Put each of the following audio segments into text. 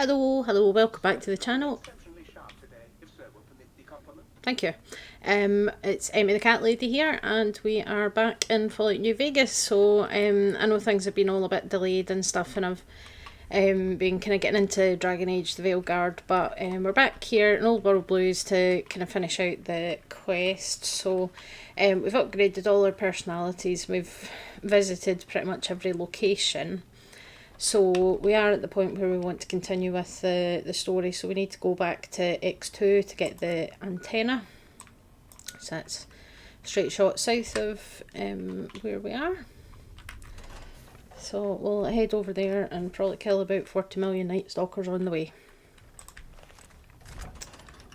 Hello, welcome back to the channel. Thank you. It's Emmy the Cat Lady here, and we are back in Fallout New Vegas. So I know things have been all a bit delayed and stuff, and I've been kind of getting into Dragon Age the Veil Guard, but we're back here in Old World Blues to kind of finish out the quest. So we've upgraded all our personalities, we've visited pretty much every location. So we are at the point where we want to continue with the story, so we need to go back to X2 to get the antenna. So that's a straight shot south of where we are. So we'll head over there and probably kill about 40 million Night Stalkers on the way.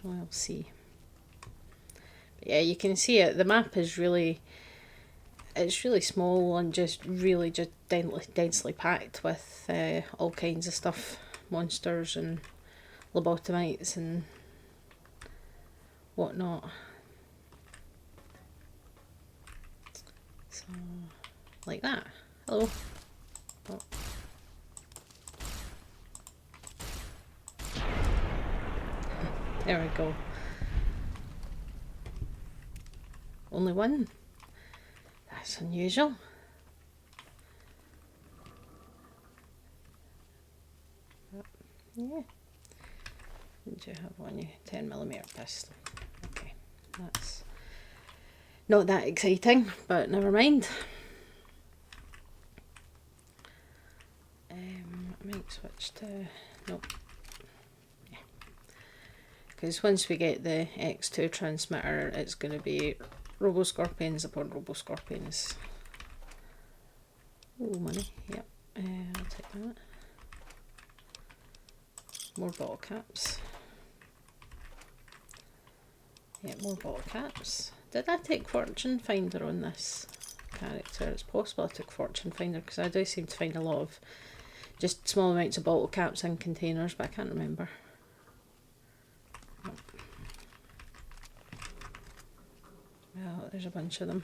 We'll see. But yeah, you can see it. The map is really... It's really small and just densely packed with all kinds of stuff. Monsters and lobotomites and whatnot. So, like that. Hello. Oh. There we go. Only one? That's unusual. Yeah. Did you have one? 10mm pistol. Okay, that's not that exciting, but never mind. I might switch to... Nope. Yeah. Because once we get the X2 transmitter, it's going to be Robo Scorpions upon Robo Scorpions. Oh, money. Yep. I'll take that. More bottle caps. Yeah, more bottle caps. Did I take Fortune Finder on this character? It's possible I took Fortune Finder because I do seem to find a lot of just small amounts of bottle caps in containers, but I can't remember. Well, there's a bunch of them.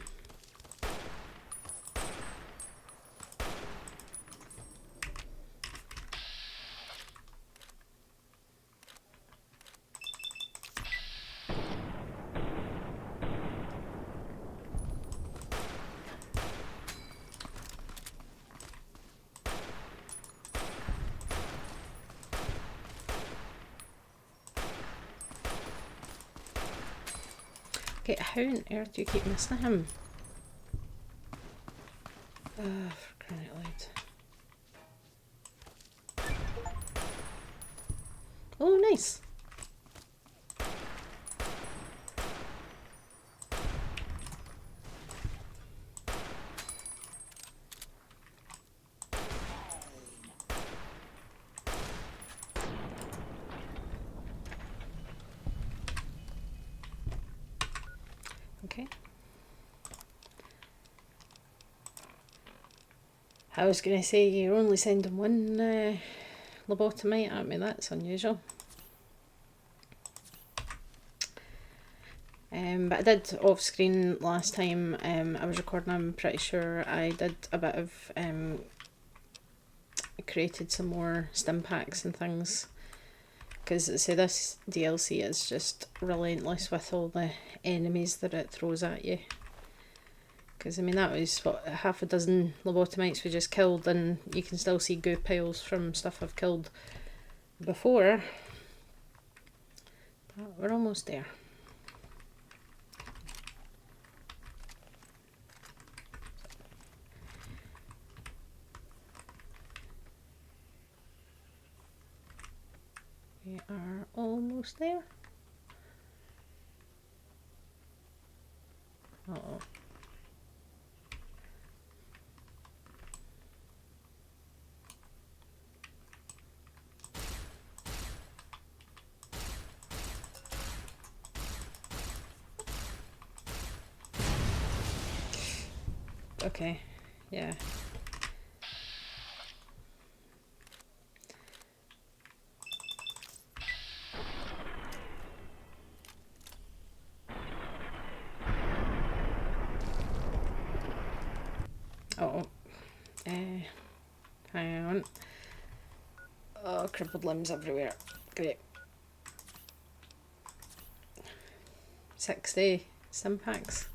Okay, how on earth do you keep missing him? For crying out loud. Oh, nice. Okay. I was going to say you're only sending one lobotomite at me, that's unusual. But I did off screen last time I was recording, I'm pretty sure I did a bit of created some more stim packs and things. Because say this DLC is just relentless with all the enemies that it throws at you. Because I mean that was what, half a dozen lobotomites we just killed, and you can still see goo piles from stuff I've killed before. But we're almost there. We are almost there. Uh-oh. Okay, yeah. Uh-oh. Hang on. crippled limbs everywhere. Great. 60 sim packs.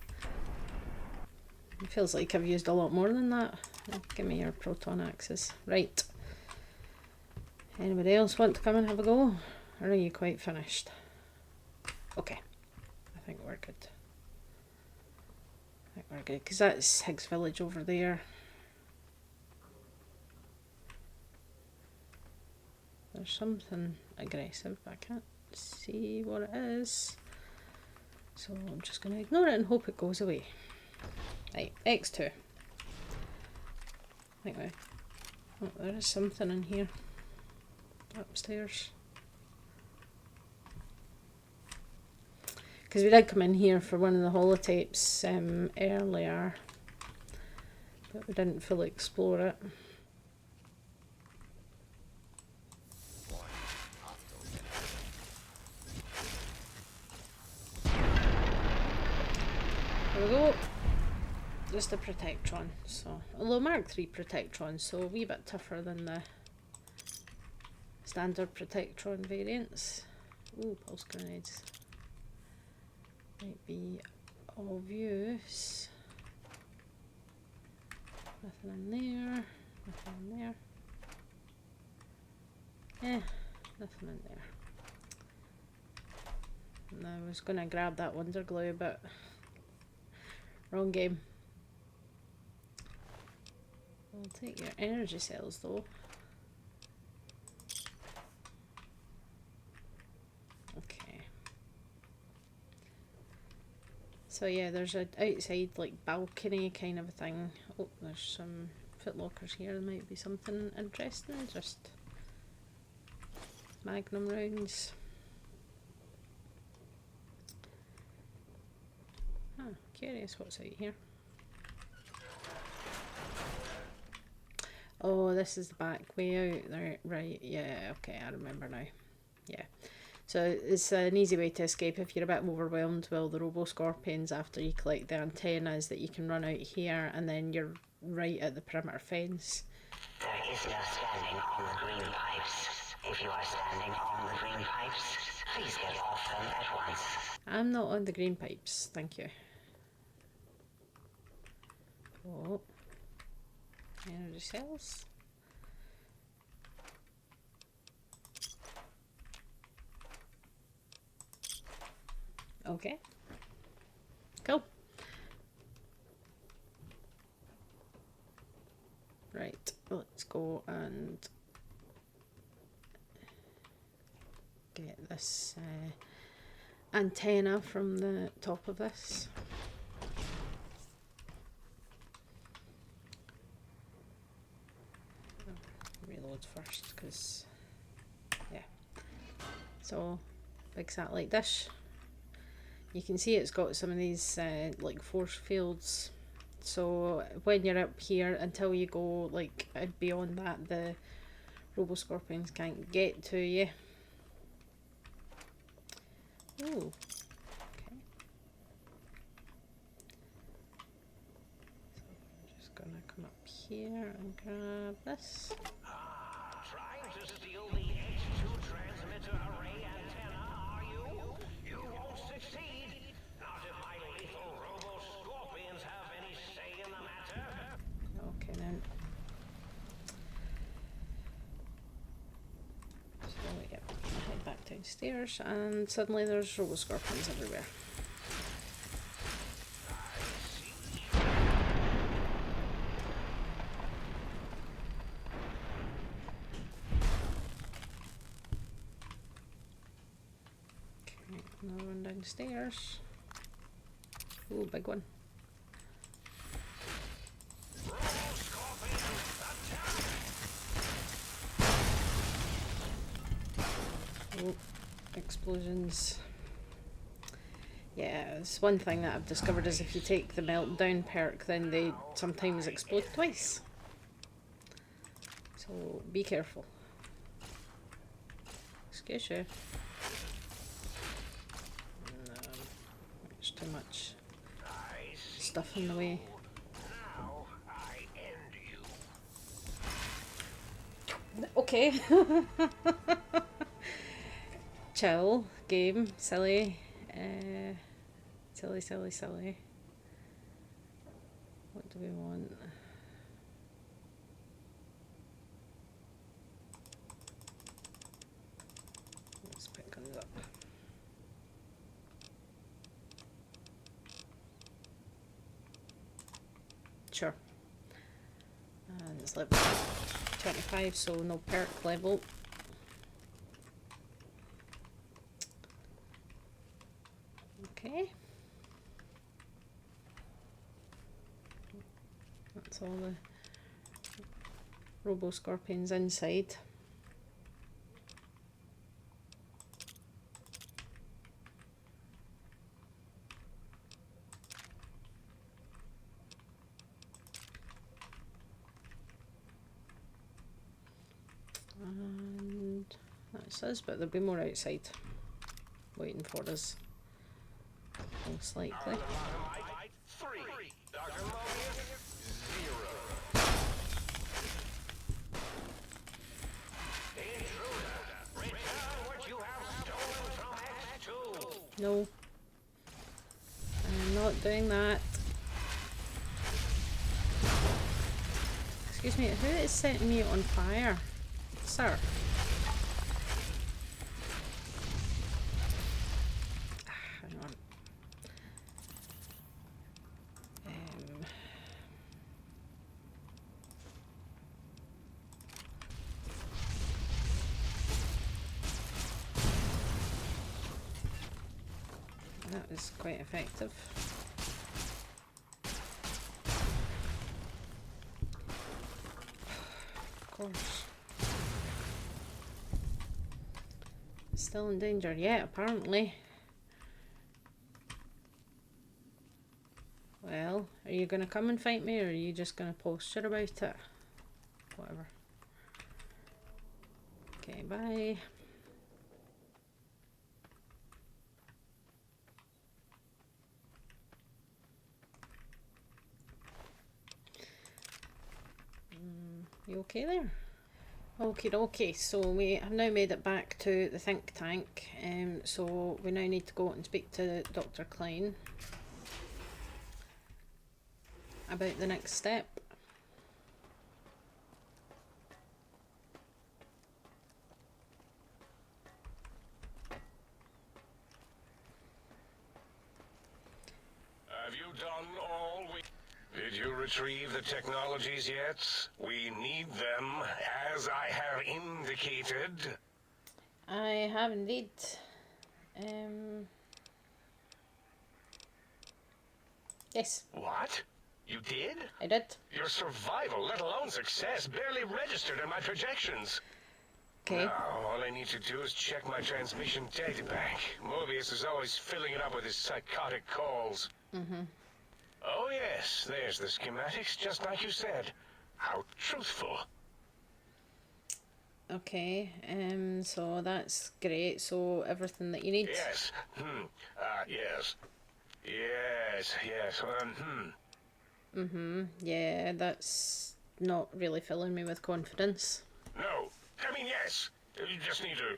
It feels like I've used a lot more than that. Give me your proton axes. Right. Anybody else want to come and have a go? Or are you quite finished? Okay. I think we're good. I think we're good. Because that's Higgs Village over there. There's something aggressive, but I can't see what it is. So I'm just going to ignore it and hope it goes away. Right, X2. I think oh, there is something in here. Upstairs. Because we did come in here for one of the holotapes earlier. But we didn't fully explore it. There we go. Just a Protectron. So, although Mark III Protectron, so a wee bit tougher than the standard Protectron variants. Ooh, pulse grenades. Might be of use. Nothing in there. Nothing in there. Nothing in there. And I was going to grab that Wonder Glue, but wrong game. I'll take your energy cells though. Okay. So yeah, there's an outside like balcony kind of a thing. Oh, there's some footlockers here. There might be something interesting. Just magnum rounds. Huh, curious what's out here. Oh, this is the back way out there, right? Yeah, okay, I remember now. Yeah. So it's an easy way to escape if you're a bit overwhelmed with all the Robo Scorpions after you collect the antennas, that you can run out here and then you're right at the perimeter fence. There is no standing on the green pipes. If you are standing on the green pipes, please get off them at once. I'm not on the green pipes, thank you. Oh. Energy cells. Okay. Cool. Right, let's go and get this antenna from the top of this. Reload first, because yeah. So big satellite dish. You can see it's got some of these like force fields. So when you're up here, until you go like beyond that, the Robo Scorpions can't get to you. Ooh. Okay. So I'm just gonna come up here and grab this. Trying to steal the H2 transmitter array antenna, are you? You won't succeed. Not if my lethal Robo Scorpions have any say in the matter. Okay then. So yeah, I'll head back downstairs and suddenly there's Robo Scorpions everywhere. Okay, another one downstairs. Ooh, big one. Oh, explosions. Yeah, it's one thing that I've discovered is if you take the meltdown perk, then they sometimes explode twice. So be careful. Excuse you. There's too much stuff in the way. Now I end you. Okay. Chill. Game. Silly. Silly. What do we want? Let's pick guns up. Sure. And it's level 25, so no perk level. Okay. That's all the Robo Scorpions inside. And that's us, but there'll be more outside waiting for us, most likely. Dynamite 3. Dr. Mobius 0. Intruder, return what you have stolen from X2. No, I'm not doing that. Excuse me, who is setting me on fire, sir? Hang on. That was quite effective. Of course. Still in danger, yeah, apparently. Well, are you going to come and fight me, or are you just going to posture about it? Whatever. Okay, bye. You okay there? Okay, so we have now made it back to the think tank, so we now need to go and speak to Dr. Klein about the next step. Have you done all we... Did you retrieve the technologies yet? We need them, as I have indicated. I have indeed. Yes, What? You did? I did. Your survival, let alone success, barely registered in my projections. Okay. Now, all I need to do is check my transmission databank. Mobius is always filling it up with his psychotic calls. Oh yes, there's the schematics, just like you said. How truthful. Okay, so that's great. So everything that you need. Yes. Yes. Yes. Yeah, that's not really filling me with confidence. No. I mean, yes. You just need to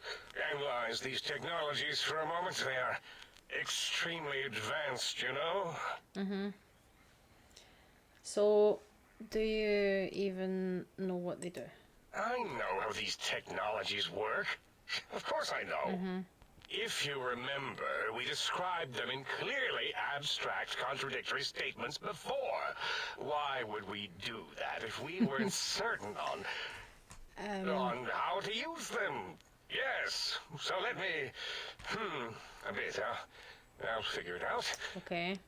analyze these technologies for a moment. They are extremely advanced, you know? So, do you even know what they do? I know how these technologies work. Of course I know. If you remember, we described them in clearly abstract, contradictory statements before. Why would we do that if we weren't certain on how to use them? Yes. So let me... a bit, I'll figure it out. Okay.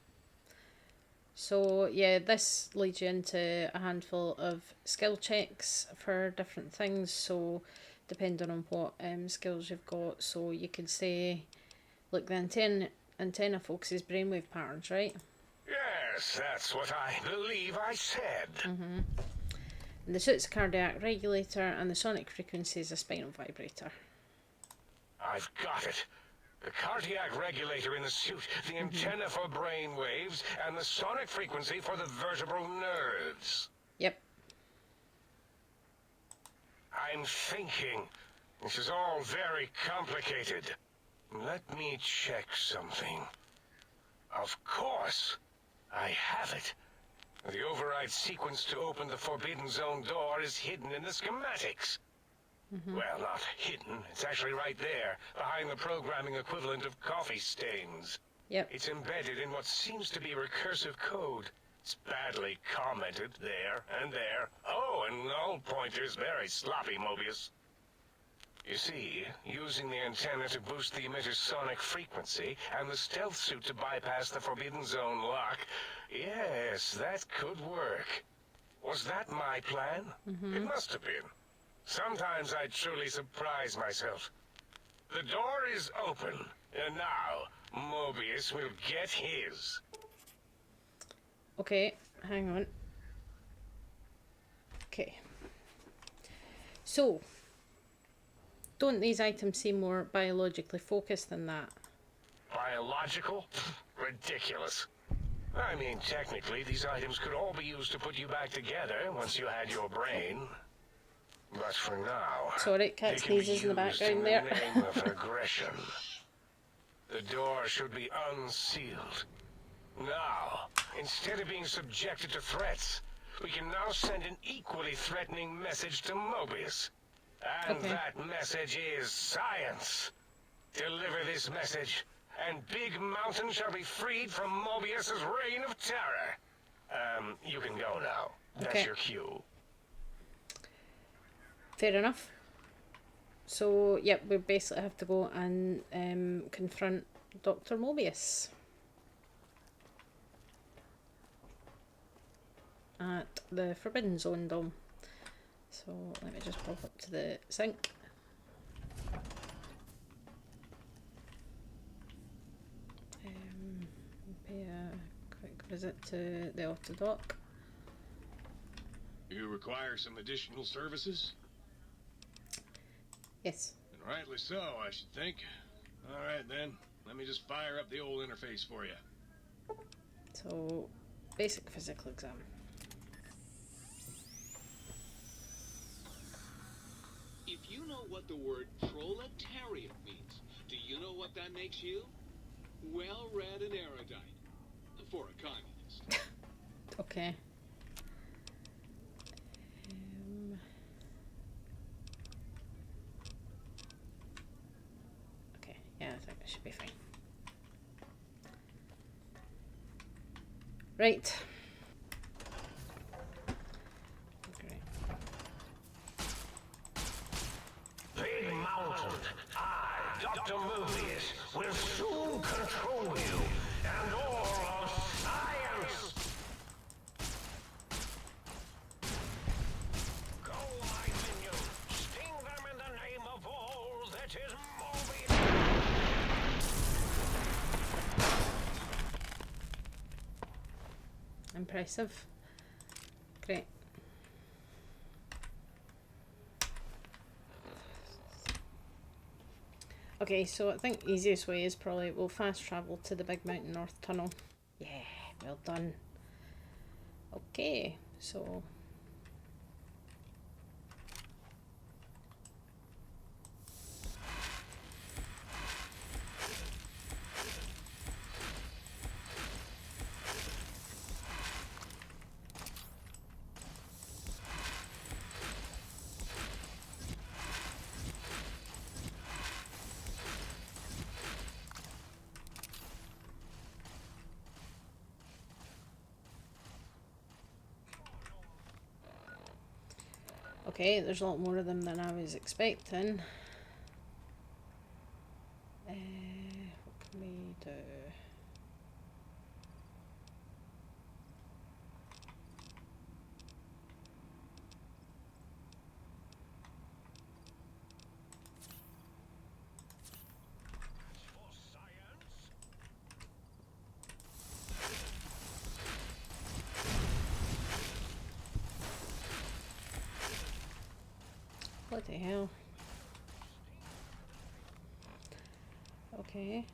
So, yeah, this leads you into a handful of skill checks for different things. So, depending on what skills you've got. So, you could say, look, the antenna focuses brainwave patterns, right? Yes, that's what I believe I said. And the suit's a cardiac regulator, and the sonic frequency is a spinal vibrator. I've got it. The cardiac regulator in the suit, the antenna for brain waves, and the sonic frequency for the vertebral nerves. Yep. I I'm thinking. This is all very complicated. Let me check something. Of course. I have it. The override sequence to open the Forbidden Zone door is hidden in the schematics. Well, not hidden. It's actually right there, behind the programming equivalent of coffee stains. Yep. It's embedded in what seems to be recursive code. It's badly commented there and there. Oh, and null pointers very sloppy, Mobius. You see, using the antenna to boost the emitter's sonic frequency and the stealth suit to bypass the Forbidden Zone lock, yes, that could work. Was that my plan? It must have been. Sometimes I truly surprise myself. The door is open, and now Mobius will get his. Okay, hang on. Okay. So, don't these items seem more biologically focused than that? Biological? Ridiculous. I mean, technically, these items could all be used to put you back together once you had your brain. But for now, Sorry, cat they can be sneezes in the used background in there. the name of aggression. The door should be unsealed. Now, instead of being subjected to threats, we can now send an equally threatening message to Mobius. And Okay. that message is science. Deliver this message, and Big Mountain shall be freed from Mobius's reign of terror. You can go now. That's Okay. your cue. Fair enough. So, yep, we basically have to go and confront Dr. Mobius at the Forbidden Zone dome. So, let me just pop up to the sink. Pay a quick visit to the auto dock. You require some additional services? Yes. And rightly so, I should think. Alright then, let me just fire up the old interface for you. So, basic physical exam. If you know what the word proletariat means, do you know what that makes you? Well-read and erudite. For a communist. Okay. Okay, yeah, I think that should be fine. Right. Great. Big Mountain, I, Dr. Mobius, will soon control you and all of science. Go, my minion, sting them in the name of all that is Mobius. Impressive. Great. Okay, so I think the easiest way is probably we'll fast travel to the Big Mountain North Tunnel. Yeah, well done. Okay, so okay, there's a lot more of them than I was expecting. What can we do? For science. What the hell? Okay.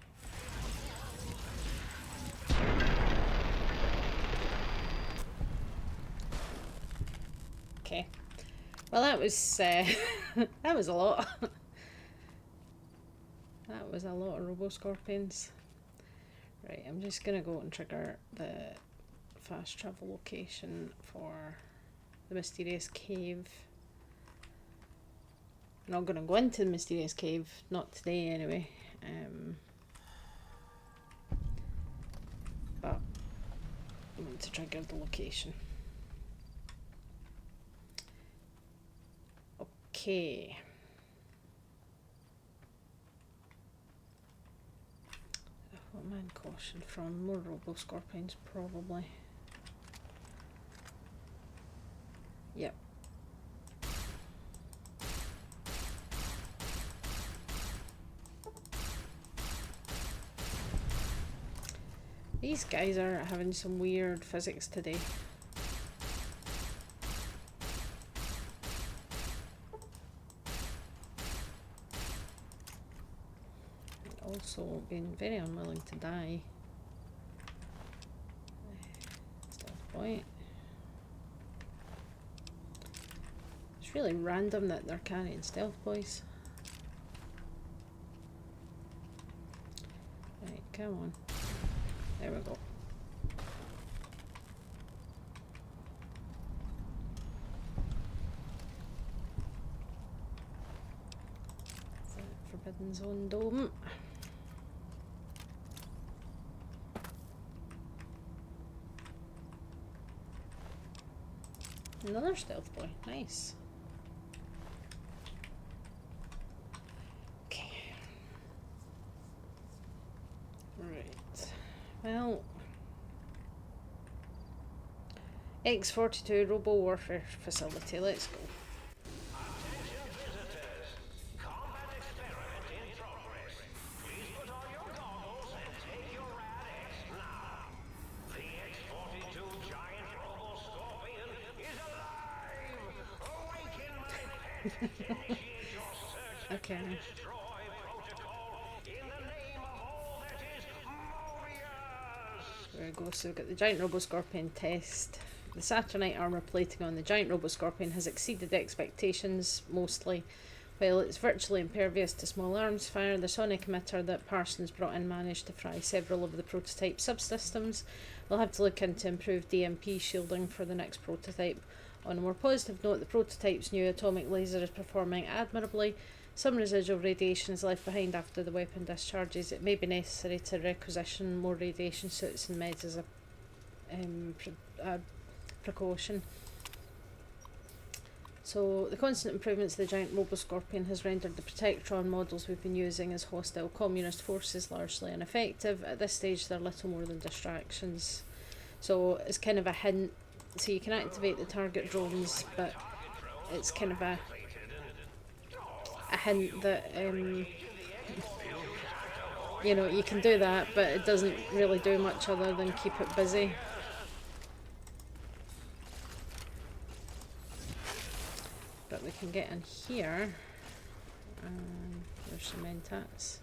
Okay. Well, that was that was a lot. That was a lot of Robo Scorpions. Right, I'm just gonna go and trigger the fast travel location for the mysterious cave. I'm not gonna go into the mysterious cave, not today anyway. But I want to trigger the location. Okay. Man caution from more Robo Scorpions, probably. Yep. These guys are having some weird physics today. Also been very unwilling to die. Stealth point. It's really random that they're carrying stealth boys. Right, come on. There we go. Is that Forbidden Zone dome? Another stealth boy, nice. Okay. Right. Well, X42 Robo Warfare Facility, let's go. Attention visitors. Combat experiment in progress. Please put on your goggles and take your Rad X now. The X42 Giant Robo Scorpion is alive! Awaken, my pet! Initiate your search Okay. and destroy protocol in the name of all that is Mobius! There we go, so we've got the Giant Robo Scorpion test. The Saturnite armour plating on the Giant Robo Scorpion has exceeded expectations mostly. While it's virtually impervious to small arms fire, the sonic emitter that Parsons brought in managed to fry several of the prototype subsystems. We'll have to look into improved DMP shielding for the next prototype. On a more positive note, the prototype's new atomic laser is performing admirably. Some residual radiation is left behind after the weapon discharges. It may be necessary to requisition more radiation suits and meds as a precaution. So the constant improvements to the Giant Robo Scorpion has rendered the Protectron models we've been using as hostile communist forces largely ineffective. At this stage they're little more than distractions. So it's kind of a hint. So you can activate the target drones, but it's kind of a hint that you know, you can do that, but it doesn't really do much other than keep it busy. But we can get in here. There's some mentats.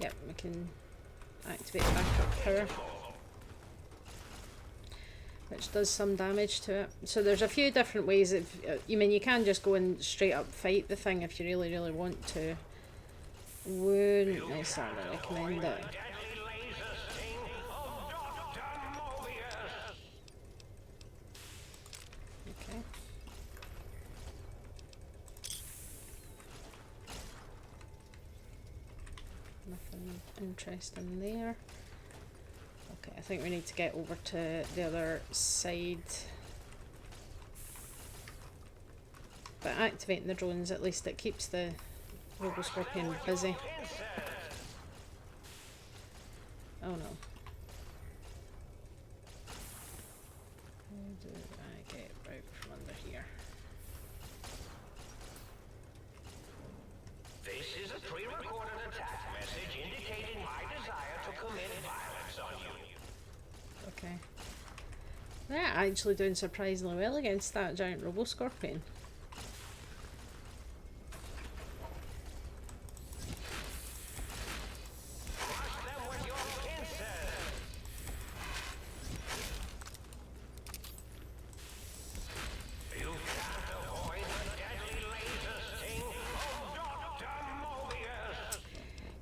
Yep, we can activate backup power, which does some damage to it. So there's a few different ways of, you mean you can just go and straight up fight the thing if you really, really want to. Wouldn't necessarily recommend it. Okay. Nothing interesting there. Okay, I think we need to get over to the other side. But activating the drones, at least it keeps the Robo Scorpion busy. Oh no. How do I get out from under here? This is a pre-recorded attack message indicating my desire to commit violence on you. Okay. They're actually doing surprisingly well against that Giant Robo Scorpion.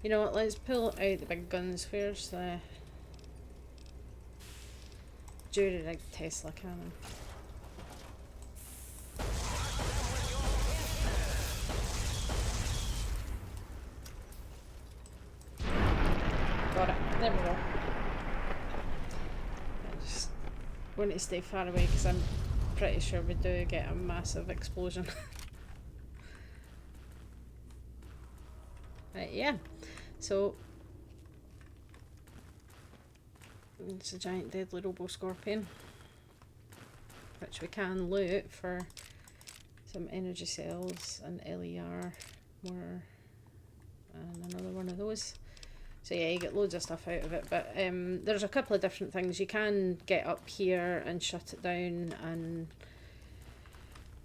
You know what, let's pull out the big guns. Where's the jury-rigged Tesla cannon? Got it. There we go. I just want to stay far away because I'm pretty sure we do get a massive explosion. Right, yeah. So it's a giant deadly Robo Scorpion, which we can loot for some energy cells and LER more, and another one of those. So yeah, you get loads of stuff out of it, but there's a couple of different things. You can get up here and shut it down, and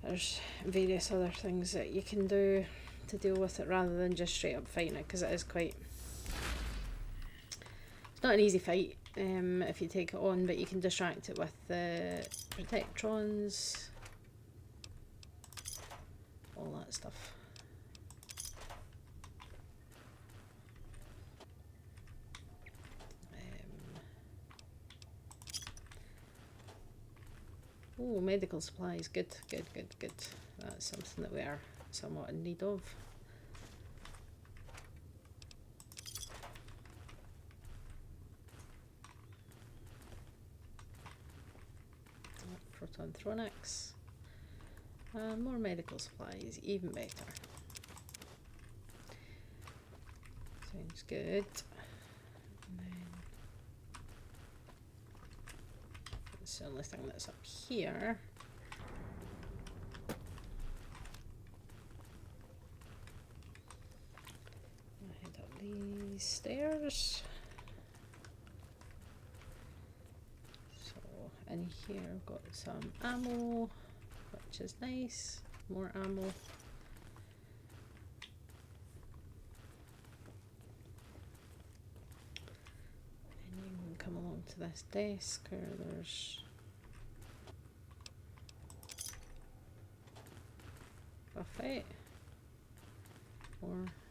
there's various other things that you can do to deal with it rather than just straight up fighting it, because it is quite... It's not an easy fight if you take it on, but you can distract it with the protectrons, all that stuff. Oh, medical supplies, good, good, good, good. That's something that we are somewhat in need of. Proton Thronics. More medical supplies, even better. Sounds good. And then it's the only thing that's up here. I'll head up these stairs. So in here I've got some ammo, which is nice. More ammo. And you can come along to this desk where there's buffet. Or,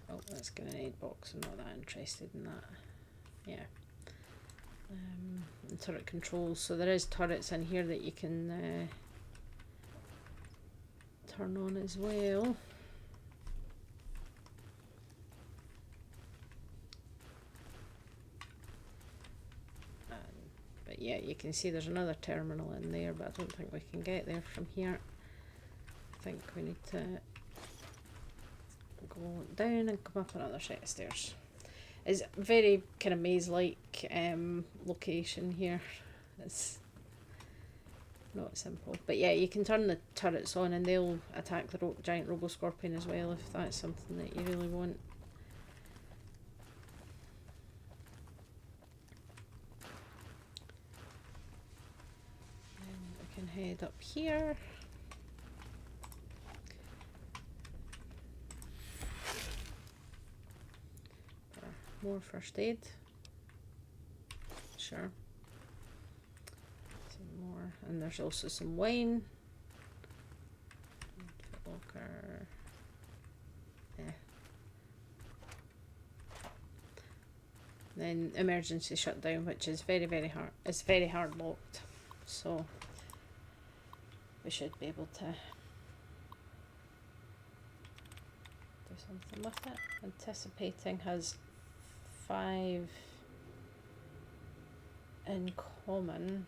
oh, that's a grenade box. I'm not that interested in that. Yeah. And turret controls. So there is turrets in here that you can turn on as well. But yeah, you can see there's another terminal in there, but I don't think we can get there from here. I think we need to go down and come up another set of stairs. It's very kind of maze-like location here. It's not simple, but yeah, you can turn the turrets on and they'll attack the giant Robo Scorpion as well if that's something that you really want. And we can head up here. More first aid. Sure. Some more. And there's also some wine. Locker. Yeah. Then emergency shutdown, which is very, very hard. It's very hard locked. So we should be able to do something with it. Anticipating has 5 in common.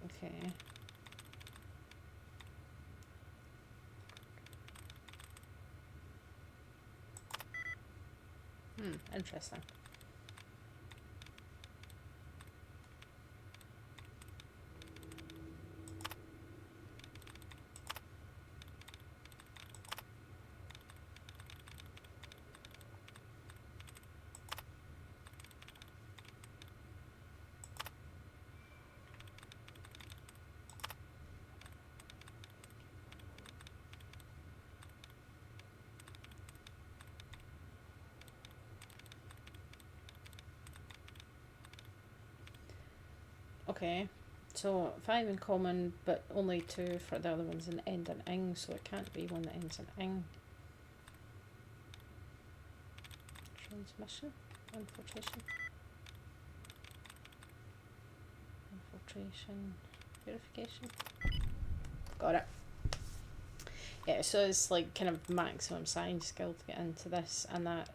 Okay. Interesting. Okay. So 5 in common, but only 2 for the other ones and end in ing, so it can't be one that ends in ing. Transmission, infiltration, purification. Got it. Yeah, so it's like kind of maximum science skill to get into this, and that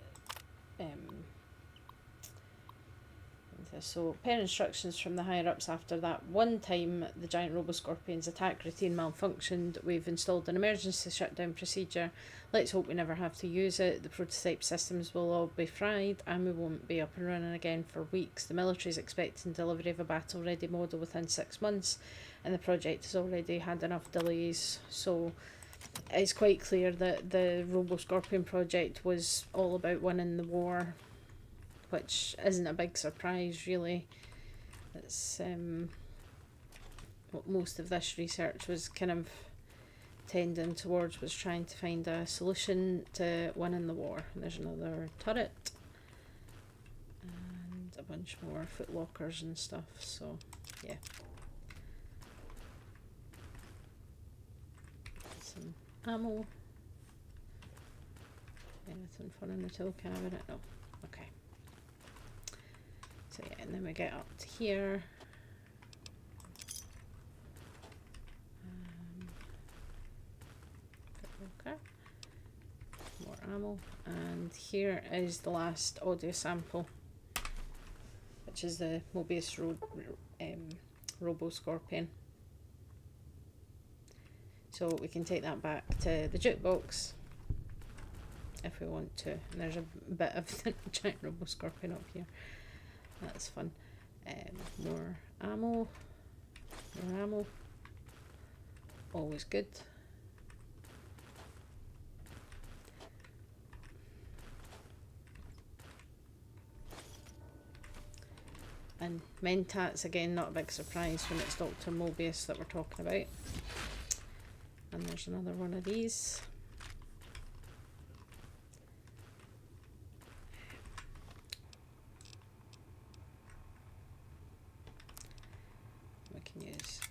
so pen instructions from the higher ups after that. One time the giant Robo Scorpion's attack routine malfunctioned. We've installed an emergency shutdown procedure. Let's hope we never have to use it. The prototype systems will all be fried and we won't be up and running again for weeks. The military is expecting delivery of a battle ready model within 6 months, and the project has already had enough delays. So it's quite clear that the Robo Scorpion project was all about winning the war, which isn't a big surprise really. It's what most of this research was kind of tending towards, was trying to find a solution to winning the war. And there's another turret and a bunch more foot lockers and stuff, so yeah. Some ammo. Anything fun in the tool cabinet? No. Okay. So yeah, and then we get up to here. Okay. More ammo, and here is the last audio sample, which is the Mobius Robo Scorpion. So we can take that back to the jukebox if we want to. And there's a bit of the giant Robo Scorpion up here. That's fun. More ammo. More ammo. Always good. And Mentats, again, not a big surprise when it's Dr Mobius that we're talking about. And there's another one of these. We can use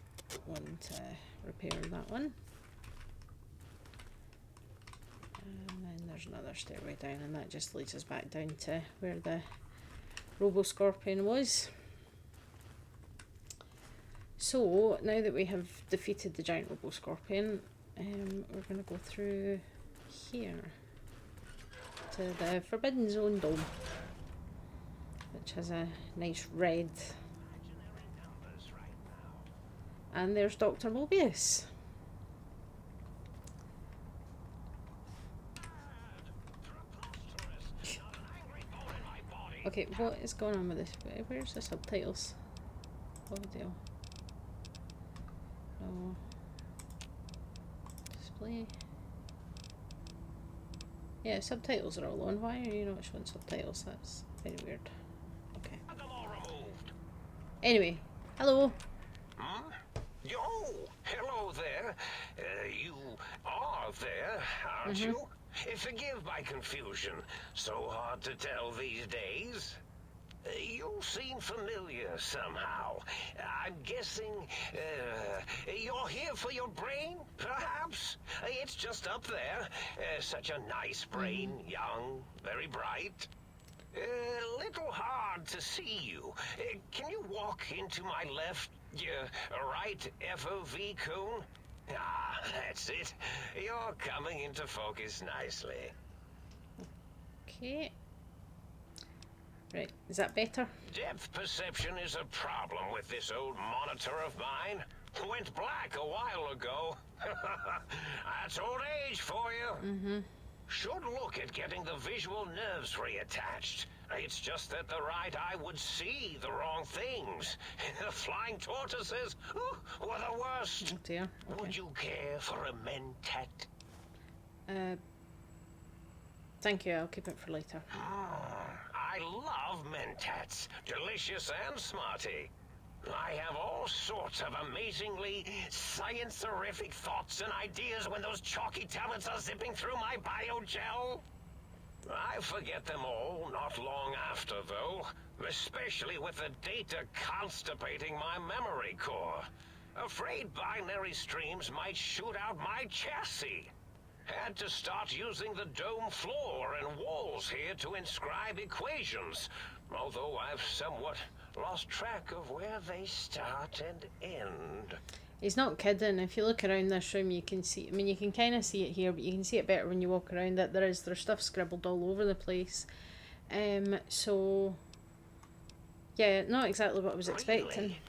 one to repair that one. And then there's another stairway down, and that just leads us back down to where the Robo Scorpion was. So now that we have defeated the giant Robo Scorpion, we're going to go through here to the Forbidden Zone dome, which has a nice red. And there's Dr Mobius. Okay, what is going on with this? Where's the subtitles? Audio. No. Display. Yeah, subtitles are all on. Why are you not showing subtitles? That's very weird. Okay. Anyway, hello. Yo, hello there. You are there, aren't you? Forgive my confusion. So hard to tell these days. You seem familiar somehow. I'm guessing you're here for your brain, perhaps? It's just up there. Such a nice brain, young, very bright. Little hard to see you. Can you walk into my left, right FOV cone? Ah, that's it. You're coming into focus nicely. Okay. Right, is that better? Depth perception is a problem with this old monitor of mine. Went black a while ago. That's old age for you. Should look at getting the visual nerves reattached. It's just that the right eye would see the wrong things. The flying tortoises were the worst. Oh dear. Okay. Would you care for a mentat? Thank you, I'll keep it for later. I love mentats. Delicious and smarty. I have all sorts of amazingly science-terrific thoughts and ideas when those chalky tablets are zipping through my biogel. I forget them all not long after, though. especially with the data constipating my memory core. Afraid binary streams might shoot out my chassis. Had to start using the dome floor and walls here to inscribe equations, although I've somewhat lost track of where they start and end. He's not kidding. If you look around this room, you can see, I mean, you can kind of see it here, but you can see it better when you walk around it. There's stuff scribbled all over the place. So, yeah, not exactly what I was expecting. Really?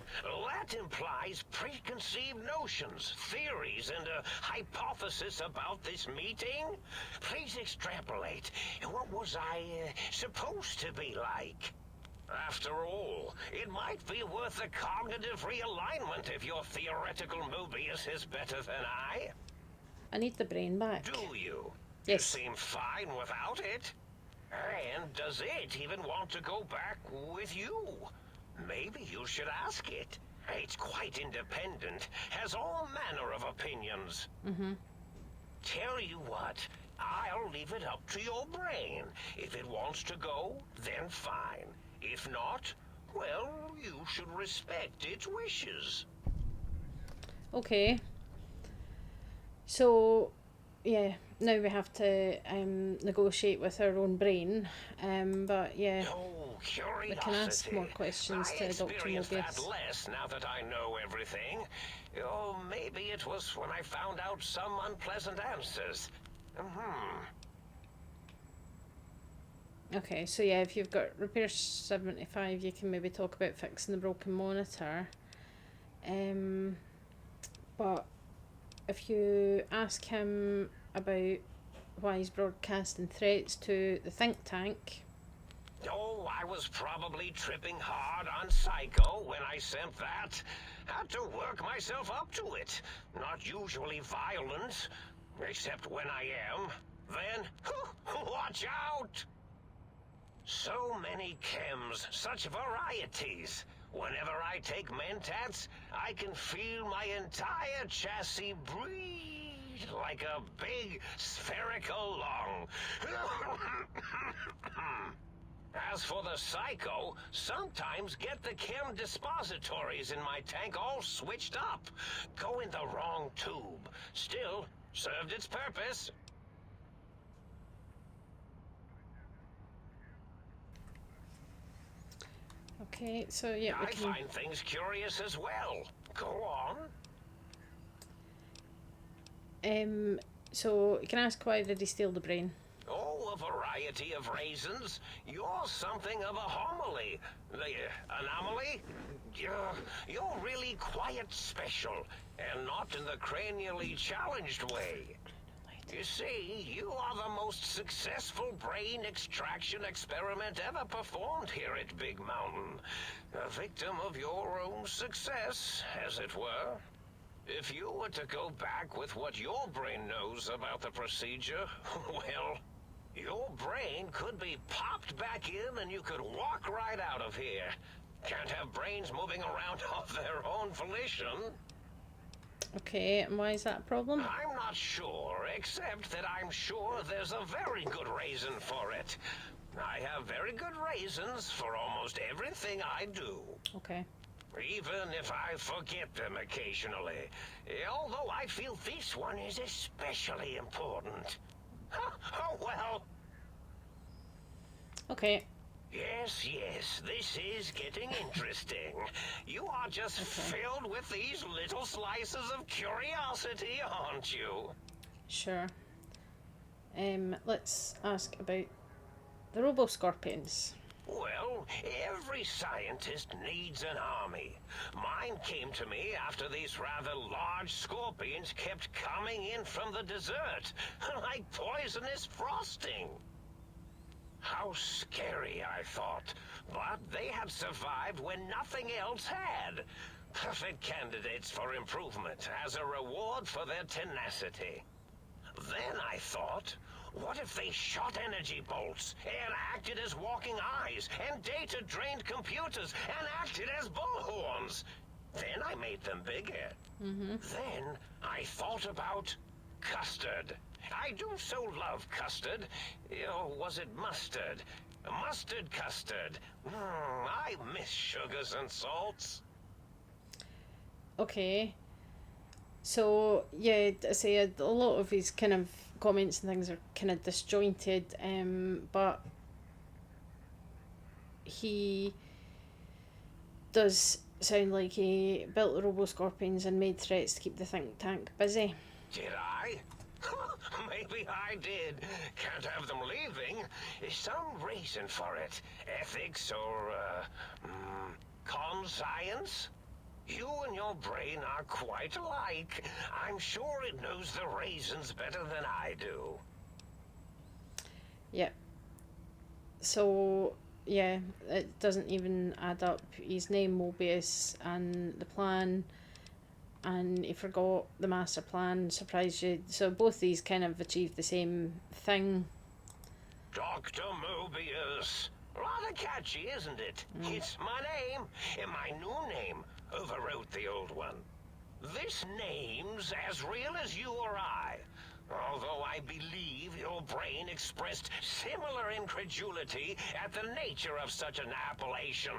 That implies preconceived notions, theories, and a hypothesis about this meeting? Please extrapolate. What was I supposed to be like? After all, it might be worth a cognitive realignment if your theoretical Mobius is better than I need the brain back. Do you? Yes. You seem fine without it. And does it even want to go back with you? Maybe you should ask it. It's quite independent, has all manner of opinions. Tell you what, I'll leave it up to your brain. If it wants to go, then fine. If not, well, you should respect its wishes. Okay. So, yeah, now we have to negotiate with our own brain. But yeah, Oh, curiosity. we can ask more questions I to Dr. experience that Mobius. less now that I know everything. Oh, maybe it was when I found out some unpleasant answers. Okay, so yeah, if you've got repair 75, you can maybe talk about fixing the broken monitor. But if you ask him about why he's broadcasting threats to the think tank. Oh, I was probably tripping hard on Psycho when I sent that. Had to work myself up to it. Not usually violent, except when I am. Then, watch out! So many chems, such varieties. Whenever I take Mentats, I can feel my entire chassis breathe like a big spherical lung. As for the Psycho, sometimes get the chem dispositories in my tank all switched up. Go in the wrong tube. Still, served its purpose. Okay, so yeah, we I can... find things curious as well. Go on. So you can ask, why did he steal the brain? Oh, a variety of reasons. You're something of a homily. The anomaly? You're really quite special, and not in the cranially challenged way. You see, you are the most successful brain extraction experiment ever performed here at Big Mountain. A victim of your own success, as it were. If you were to go back with what your brain knows about the procedure, well, your brain could be popped back in and you could walk right out of here. Can't have brains moving around of their own volition. Okay, and why is that a problem? I'm not sure, except that I'm sure there's a very good reason for it. I have very good reasons for almost everything I do. Okay. Even if I forget them occasionally. Although I feel this one is especially important. Oh, well. Okay. Yes, this is getting interesting. You are just filled with these little slices of curiosity, aren't you? Sure. Let's ask about the Robo Scorpions. Well, every scientist needs an army. Mine came to me after these rather large scorpions kept coming in from the desert, like poisonous frosting. How scary, I thought. But they had survived when nothing else had. Perfect candidates for improvement as a reward for their tenacity. Then I thought, what if they shot energy bolts and acted as walking eyes and data-drained computers and acted as bullhorns? Then I made them bigger. Then I thought about custard. I do so love custard. Was it mustard? Mustard custard. I miss sugars and salts. Okay. So, yeah, I say a lot of his kind of comments and things are kind of disjointed, but he does sound like he built the Robo Scorpions and made threats to keep the think tank busy. Did I? Maybe I did. Can't have them leaving. Is some reason for it? Ethics or, conscience? You and your brain are quite alike. I'm sure it knows the reasons better than I do. Yep. So, yeah, it doesn't even add up. His name Mobius and the plan, and he forgot the master plan. Surprised you. So both these kind of achieve the same thing. Dr. Mobius. Rather catchy, isn't it? It's my name, and my new name overwrote the old one. This name's as real as you or I. Although I believe your brain expressed similar incredulity at the nature of such an appellation.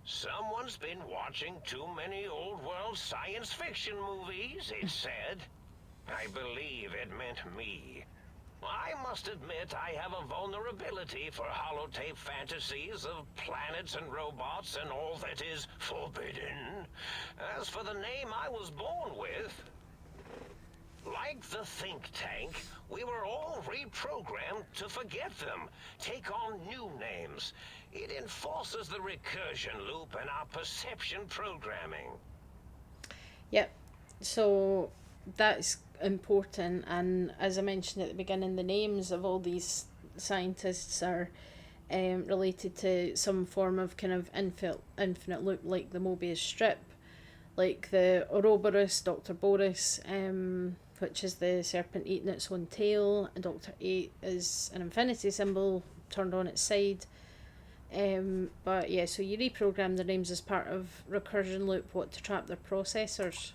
Someone's been watching too many old-world science fiction movies, it said. I believe it meant me. I must admit I have a vulnerability for holotape fantasies of planets and robots and all that is forbidden. As for the name I was born with, like the think tank, we were all reprogrammed to forget them, take on new names. It enforces the recursion loop in our perception programming. Yep. So that's important, and as I mentioned at the beginning, the names of all these scientists are related to some form of kind of infinite loop, like the Mobius strip, like the Ouroboros, Dr. Boris, which is the serpent eating its own tail, and Dr. 8 is an infinity symbol turned on its side. But yeah, so you reprogram the names as part of recursion loop, to trap their processors.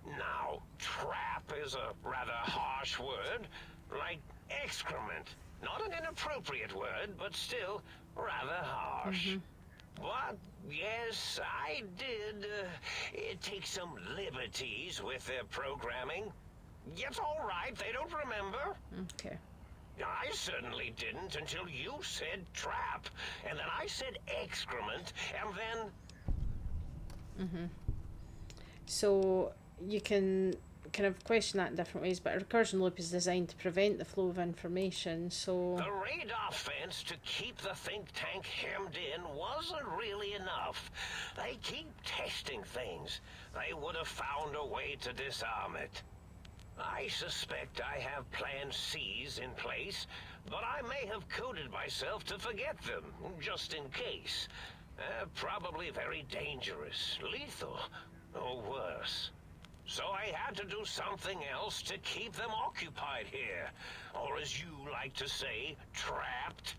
Now, trap is a rather harsh word, like excrement. Not an inappropriate word, but still rather harsh. But, yes, I did take some liberties with their programming. It's all right, they don't remember. Okay. I certainly didn't until you said trap, and then I said excrement, and then... So you can kind of question that in different ways, but a recursion loop is designed to prevent the flow of information, so... The radar fence to keep the think tank hemmed in wasn't really enough. They keep testing things. They would have found a way to disarm it. I suspect I have Plan C's in place, but I may have coded myself to forget them, just in case. Probably very dangerous, lethal, or worse. So I had to do something else to keep them occupied here. Or as you like to say, trapped.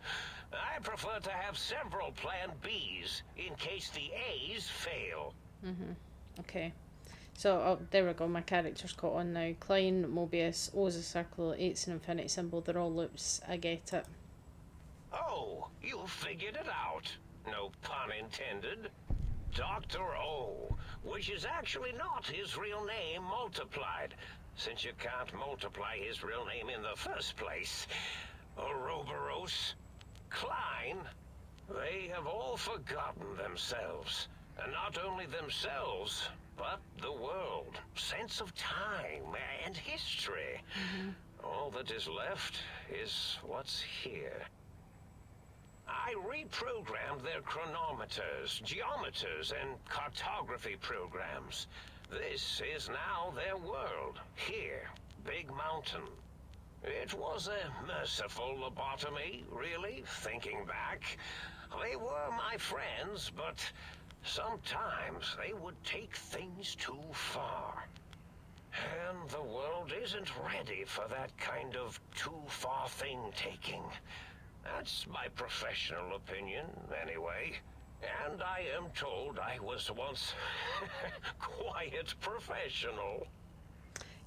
I prefer to have several Plan B's in case the A's fail. Okay. So, there we go, my character's caught on now. Klein, Mobius, O's a circle, 8's an infinity symbol, they're all loops, I get it. Oh, you figured it out. No pun intended. Dr. O, which is actually not his real name multiplied, since you can't multiply his real name in the first place. Ouroboros, Klein, they have all forgotten themselves. And not only themselves, but the world, sense of time, and history. All that is left is what's here. I reprogrammed their chronometers, geometers, and cartography programs. This is now their world, here, Big Mountain. It was a merciful lobotomy, really, thinking back. They were my friends, but sometimes they would take things too far. And the world isn't ready for that kind of too-far thing-taking. That's my professional opinion, anyway. And I am told I was once quiet professional.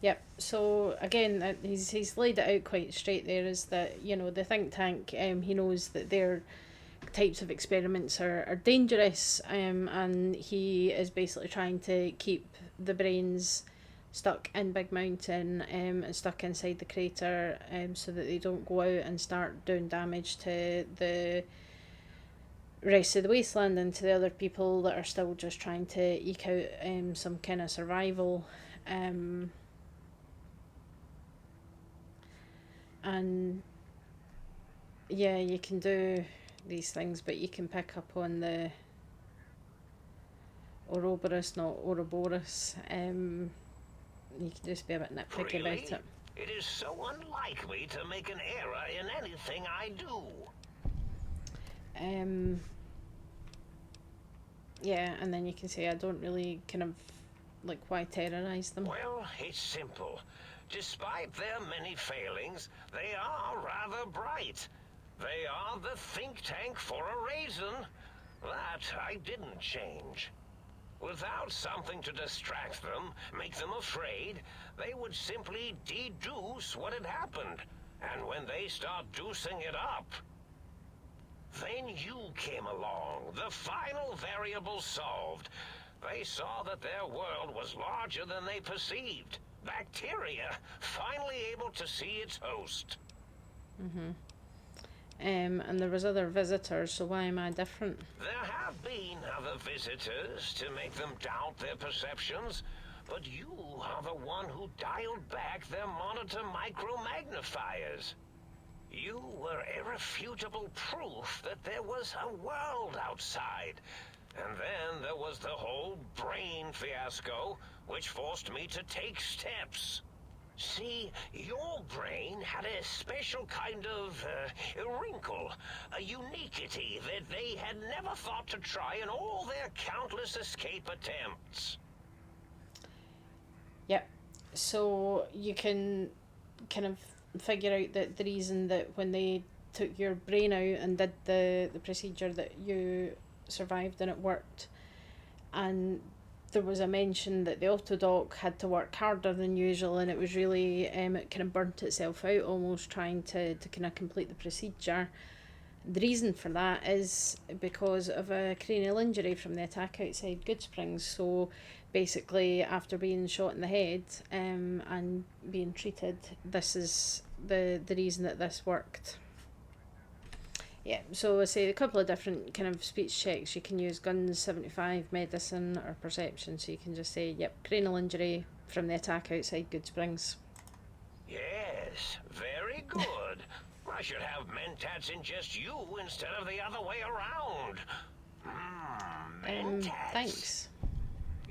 Yep, so again, he's laid it out quite straight there, is that, you know, the think tank, he knows that they're types of experiments are dangerous, and he is basically trying to keep the brains stuck in Big Mountain, and stuck inside the crater, so that they don't go out and start doing damage to the rest of the wasteland and to the other people that are still just trying to eke out some kind of survival. And yeah, you can do these things, but you can pick up on the Ouroboros, not Ouroboros. You can just be a bit nitpicky Really? about it. It is so unlike me to make an error in anything I do. Yeah, and then you can say I don't really kind of like why terrorize them. Well, it's simple. Despite their many failings, they are rather bright. They are the think tank for a reason. That I didn't change. Without something to distract them, make them afraid, they would simply deduce what had happened. And when they start deucing it up, then you came along, the final variable solved. They saw that their world was larger than they perceived. Bacteria, finally able to see its host. And there was other visitors, so why am I different? There have been other visitors to make them doubt their perceptions, but you are the one who dialed back their monitor micromagnifiers. You were irrefutable proof that there was a world outside. And then there was the whole brain fiasco, which forced me to take steps. See, your brain had a special kind of wrinkle, a uniquity that they had never thought to try in all their countless escape attempts. Yep. So you can kind of figure out that the reason that when they took your brain out and did the procedure that you survived and it worked, and there was a mention that the autodoc had to work harder than usual, and it was really it kind of burnt itself out almost trying to kind of complete the procedure. The reason for that is because of a cranial injury from the attack outside Goodsprings. So basically, after being shot in the head and being treated, this is the reason that this worked. Yeah, so I say a couple of different kind of speech checks. You can use guns, 75, medicine, or perception. So you can just say, yep, cranial injury from the attack outside Goodsprings. Yes, very good. I should have mentats in just you instead of the other way around. Mentats. Thanks.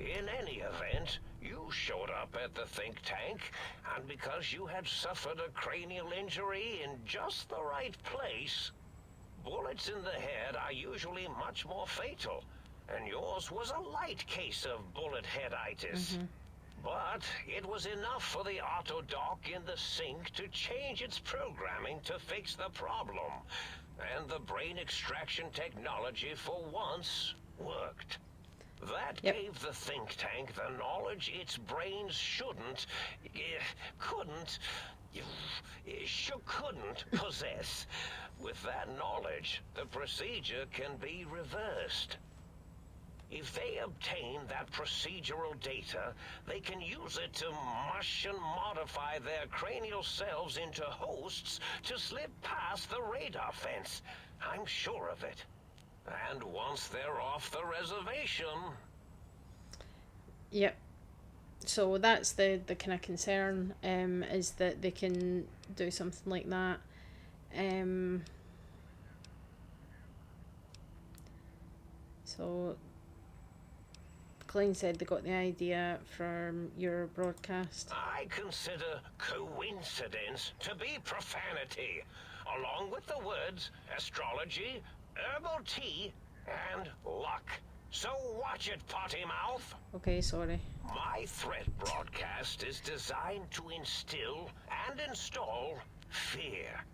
In any event, you showed up at the think tank, and because you had suffered a cranial injury in just the right place, bullets in the head are usually much more fatal, and yours was a light case of bullet headitis. But it was enough for the autodoc in the sink to change its programming to fix the problem, and the brain extraction technology for once worked. That gave the think tank the knowledge its brains couldn't possess. With that knowledge, the procedure can be reversed. If they obtain that procedural data, they can use it to mush and modify their cranial selves into hosts to slip past the radar fence. I'm sure of it. And once they're off the reservation... Yep. So that's the kind of concern, is that they can do something like that. So Klein said they got the idea from your broadcast. I consider coincidence to be profanity, along with the words astrology, herbal tea, and luck. So watch it, potty mouth. Okay, sorry. My threat broadcast is designed to instill and install fear.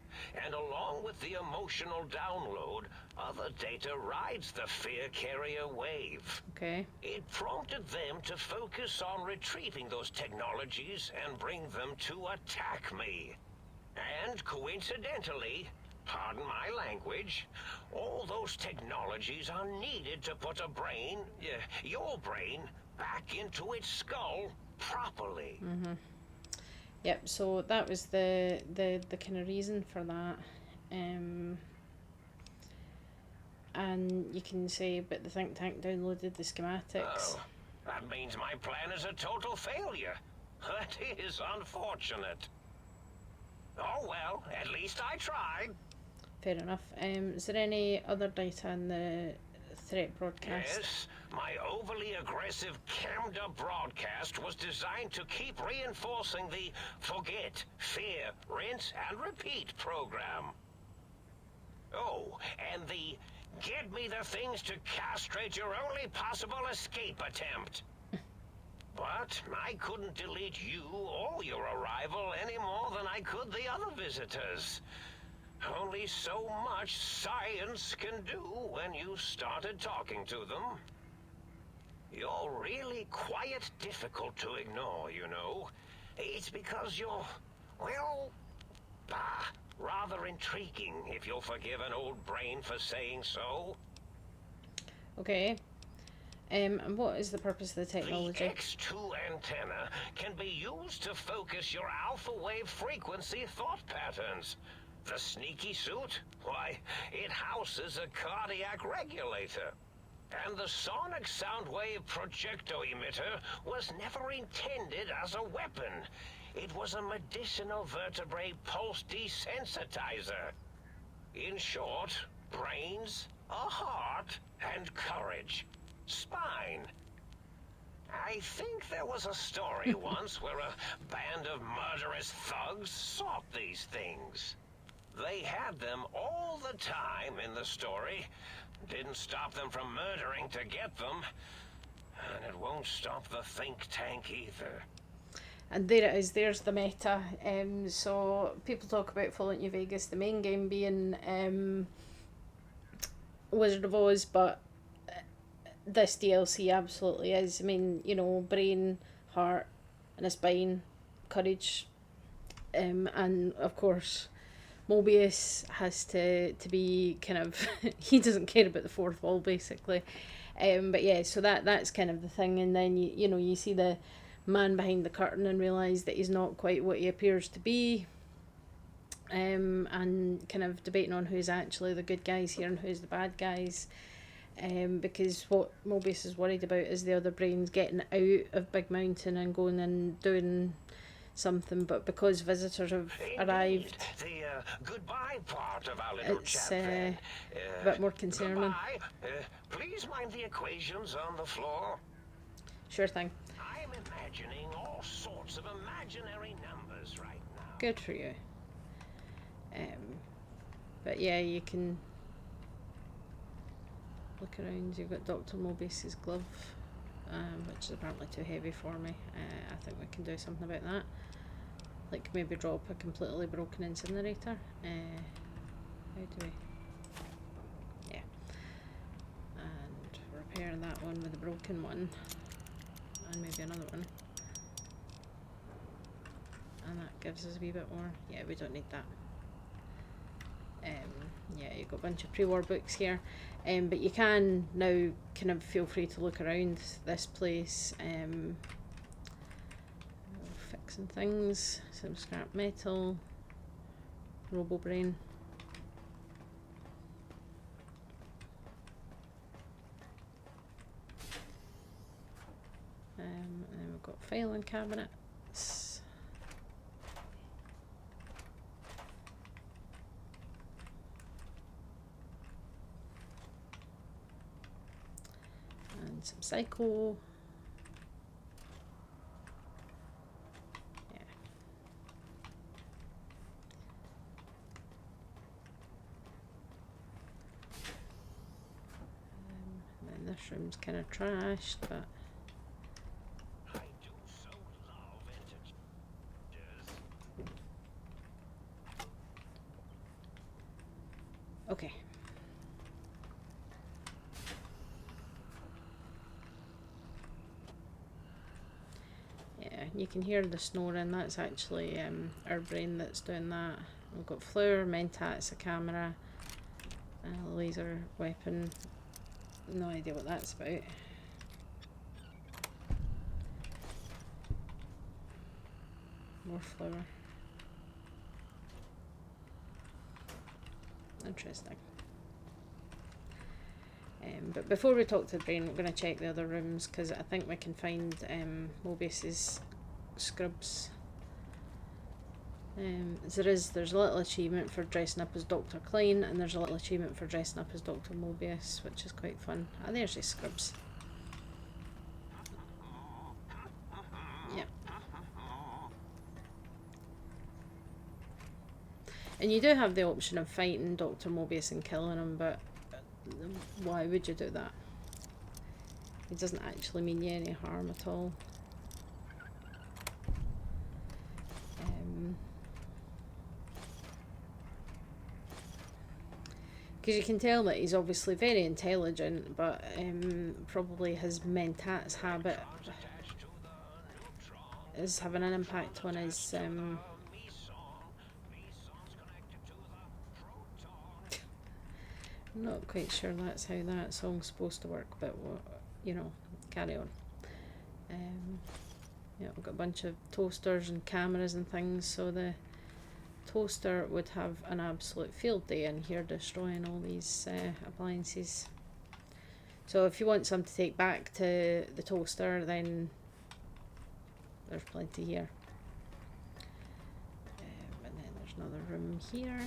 And along with the emotional download, other data rides the fear carrier wave. Okay. It prompted them to focus on retrieving those technologies and bring them to attack me. And coincidentally, Pardon my language. All those technologies are needed to put a brain, your brain, back into its skull properly. Yep, so that was the kind of reason for that. And you can say, but the think tank downloaded the schematics. Oh, that means my plan is a total failure. That is unfortunate. Oh well, at least I tried. Fair enough. Is there any other data in the threat broadcast? Yes, my overly aggressive cammed up broadcast was designed to keep reinforcing the forget, fear, rinse, and repeat program. Oh, and the get me the things to castrate your only possible escape attempt. But I couldn't delete you or your arrival any more than I could the other visitors. Only so much science can do when you started talking to them. You're really quite difficult to ignore, you know. It's because you're, well, rather intriguing, if you'll forgive an old brain for saying so. Okay. And what is the purpose of the technology? The X2 antenna can be used to focus your alpha wave frequency thought patterns. The sneaky suit? Why, it houses a cardiac regulator. And the sonic sound wave projecto emitter was never intended as a weapon. It was a medicinal vertebrae pulse desensitizer. In short, brains, a heart, and courage. Spine. I think there was a story once where a band of murderous thugs sought these things. They had them all the time in the story. Didn't stop them from murdering to get them. And it won't stop the think tank either. And there it is, there's the meta. So people talk about Fallout New Vegas, the main game being Wizard of Oz, but this DLC absolutely is. I mean, you know, brain, heart, and a spine, courage, and of course Mobius has to be kind of he doesn't care about the fourth wall basically. But yeah, so that's kind of the thing, and then you know you see the man behind the curtain and realise that he's not quite what he appears to be, and kind of debating on who's actually the good guys here and who's the bad guys, because what Mobius is worried about is the other brains getting out of Big Mountain and going and doing something, but because visitors have arrived, the goodbye part of our little it's chat a then. bit more concerning. Goodbye. Please mind the equations on the floor. Sure thing. I'm imagining all sorts of imaginary numbers right now. Good for you. But yeah, you can look around. You've got Dr Mobius's glove, which is apparently too heavy for me. I think we can do something about that. Like maybe drop a completely broken incinerator. How do we? Yeah. And repair that one with a broken one. And maybe another one. And that gives us a wee bit more. Yeah, we don't need that. Yeah, you've got a bunch of pre-war books here. But you can now kind of feel free to look around this place. Fixing things, some scrap metal, Robo Brain. And then we've got filing cabinets. And some cycle. Yeah. And then this room's kind of trashed, but I do so love integers. okay. Yeah, you can hear the snoring. That's actually our brain that's doing that. We've got flour, mentats, a camera, and a laser weapon. No idea what that's about. More flour. Interesting. But before we talk to the brain, we're going to check the other rooms, because I think we can find Mobius's scrubs. There's a little achievement for dressing up as Dr. Klein, and there's a little achievement for dressing up as Dr. Mobius, which is quite fun. Ah, there's his scrubs. Yep. And you do have the option of fighting Dr. Mobius and killing him, but why would you do that? It doesn't actually mean you any harm at all. Because you can tell that he's obviously very intelligent, but probably his mentats habit is having an impact on his I'm not quite sure that's how that song's supposed to work, but you know, carry on. Yeah, we've got a bunch of toasters and cameras and things, so the toaster would have an absolute field day in here destroying all these appliances. So if you want some to take back to the toaster, then there's plenty here. And then there's another room here,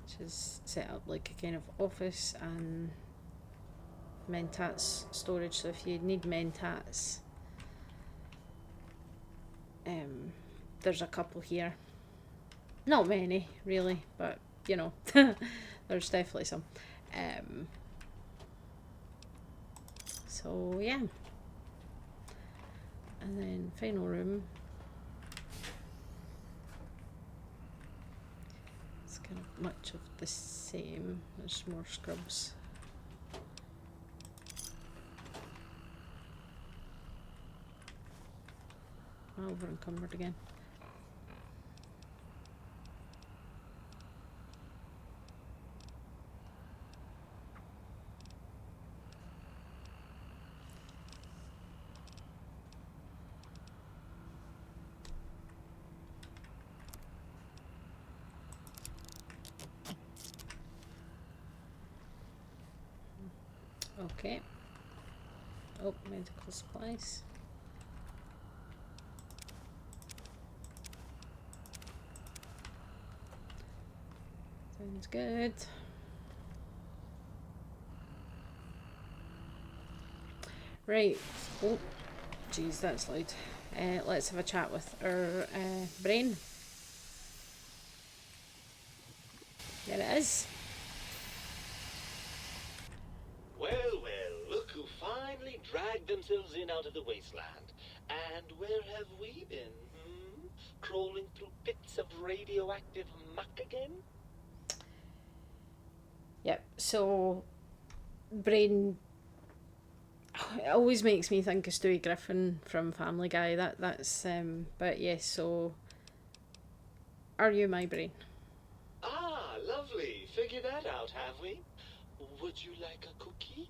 which is set up like a kind of office and mentats storage. So if you need mentats, there's a couple here. Not many really, but you know, there's definitely some. So yeah, and then final room. It's kind of much of the same. There's more scrubs. Over encumbered again. Okay. Oh, medical supplies. Sounds good. Right. Oh, geez, that's loud. Let's have a chat with our brain. There it is. Well, look who finally dragged themselves in out of the wasteland. And where have we been? Crawling through pits of radioactive muck again? Yep, so Brain, it always makes me think of Stewie Griffin from Family Guy. That's but yes, so are you my brain? Ah, lovely. Figured that out, have we? Would you like a cookie?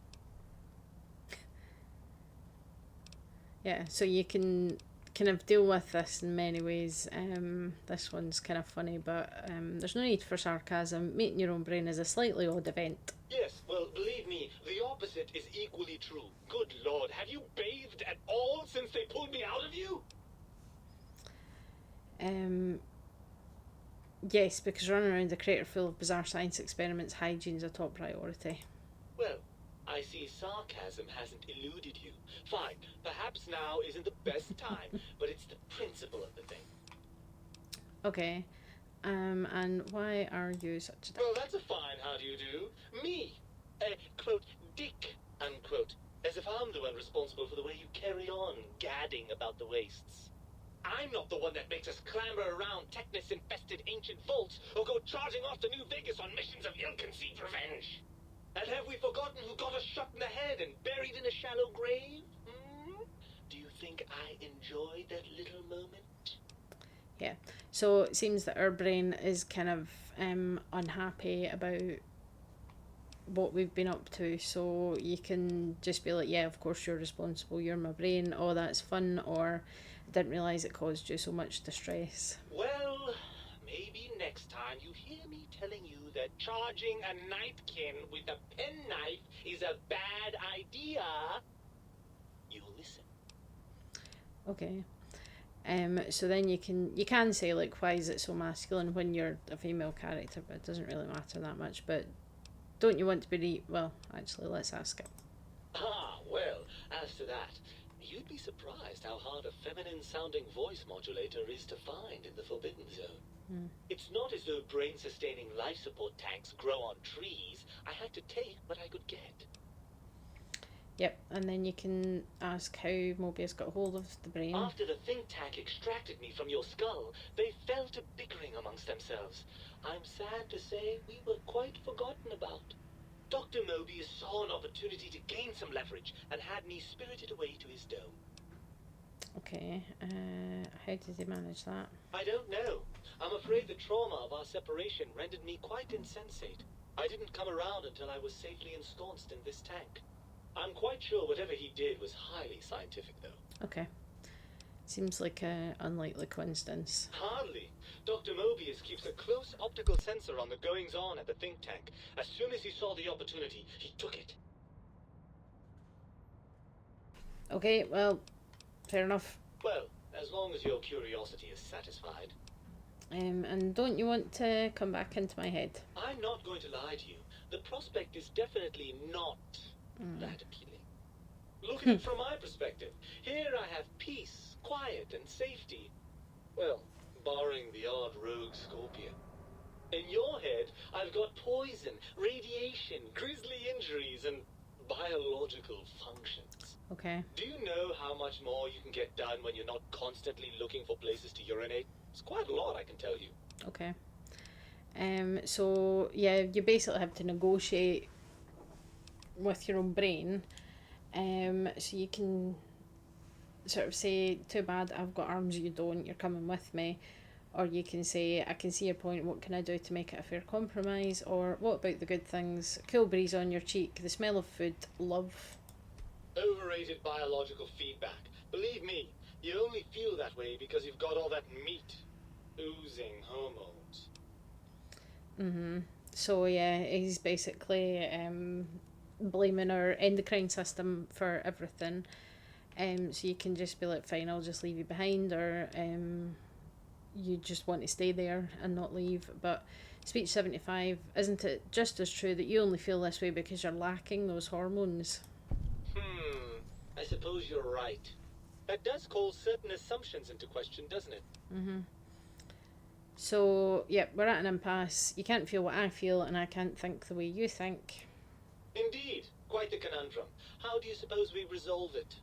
Yeah, so you can kind of deal with this in many ways. This one's kind of funny, but there's no need for sarcasm. Meeting your own brain is a slightly odd event. Yes, well, believe me, the opposite is equally true. Good Lord, have you bathed at all since they pulled me out of you? Yes, because running around a crater full of bizarre science experiments, hygiene's a top priority. Well, I see sarcasm hasn't eluded you. Fine, perhaps now isn't the best time, but it's the principle of the thing. Okay, and why are you such a dick? Well, that's a fine how do you do. Me, quote, dick, unquote, as if I'm the one responsible for the way you carry on gadding about the wastes. I'm not the one that makes us clamber around Technus-infested ancient vaults or go charging off to New Vegas on missions of ill-conceived revenge. And have we forgotten who got us shot in the head and buried in a shallow grave? Do you think I enjoyed that little moment? Yeah, So it seems that our brain is kind of unhappy about what we've been up to, so you can just be like, yeah, of course you're responsible, you're my brain, oh that's fun, or I didn't realise it caused you so much distress. Well, maybe next time you hear me telling you that charging a nightkin with a penknife is a bad idea, you'll listen. Okay. So then you can say like, why is it so masculine when you're a female character, but it doesn't really matter that much. But don't you want to be well, actually, let's ask it. Ah, well, as to that, you'd be surprised how hard a feminine-sounding voice modulator is to find in the Forbidden Zone. It's not as though brain-sustaining life support tanks grow on trees. I had to take what I could get. Yep, and then you can ask how Mobius got hold of the brain. After the think tank extracted me from your skull, they fell to bickering amongst themselves. I'm sad to say we were quite forgotten about. Dr. Mobius saw an opportunity to gain some leverage and had me spirited away to his dome. Okay, how did he manage that? I don't know. I'm afraid the trauma of our separation rendered me quite insensate. I didn't come around until I was safely ensconced in this tank. I'm quite sure whatever he did was highly scientific, though. Okay. Seems like an unlikely coincidence. Hardly. Dr. Mobius keeps a close optical sensor on the goings-on at the think tank. As soon as he saw the opportunity, he took it. Okay, well, fair enough. Well, as long as your curiosity is satisfied. And don't you want to come back into my head? I'm not going to lie to you. The prospect is definitely not that appealing. Look at it from my perspective. Here I have peace, quiet, and safety. Well, barring the odd rogue scorpion. In your head, I've got poison, radiation, grisly injuries, and biological functions. Okay. Do you know how much more you can get done when you're not constantly looking for places to urinate? It's quite a lot, I can tell you. Okay. So yeah, you basically have to negotiate with your own brain. So you can sort of say, too bad, I've got arms, you don't, you're coming with me. Or you can say, I can see your point, what can I do to make it a fair compromise? Or what about the good things? Cool breeze on your cheek, the smell of food, love. Overrated biological feedback. Believe me, you only feel that way because you've got all that meat oozing hormones. So yeah, he's basically blaming our endocrine system for everything. So you can just be like, fine, I'll just leave you behind, or you just want to stay there and not leave. But speech 75, isn't it just as true that you only feel this way because you're lacking those hormones? I suppose you're right. That does call certain assumptions into question, doesn't it? So, yeah, we're at an impasse. You can't feel what I feel, and I can't think the way you think. Indeed. Quite the conundrum. How do you suppose we resolve it?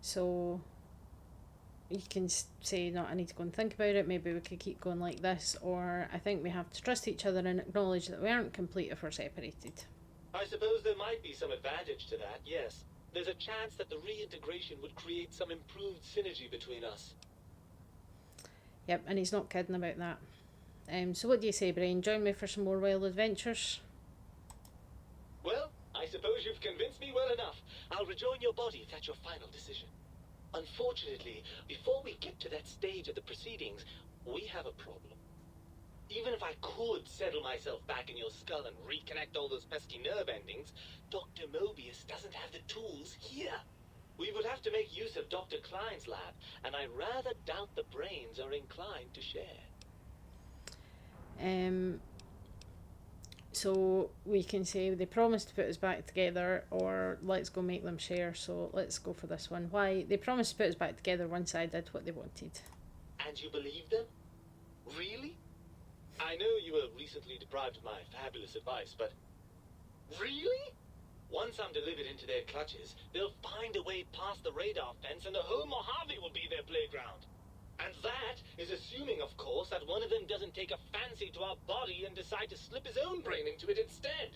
So, you can say, no, I need to go and think about it. Maybe we could keep going like this. Or, I think we have to trust each other and acknowledge that we aren't complete if we're separated. I suppose there might be some advantage to that, yes. There's a chance that the reintegration would create some improved synergy between us. Yep, and he's not kidding about that. So what do you say, Brain? Join me for some more wild adventures? Well, I suppose you've convinced me well enough. I'll rejoin your body if that's your final decision. Unfortunately, before we get to that stage of the proceedings, we have a problem. Even if I could settle myself back in your skull and reconnect all those pesky nerve endings, Dr. Mobius doesn't have the tools here. We would have to make use of Dr. Klein's lab, and I rather doubt the brains are inclined to share. So we can say they promised to put us back together, or let's go make them share. So let's go for this one. Why? They promised to put us back together once I did what they wanted. And you believe them? Really? I know you were recently deprived of my fabulous advice, but... Really? Once I'm delivered into their clutches, they'll find a way past the radar fence and the whole Mojave will be their playground. And that is assuming, of course, that one of them doesn't take a fancy to our body and decide to slip his own brain into it instead.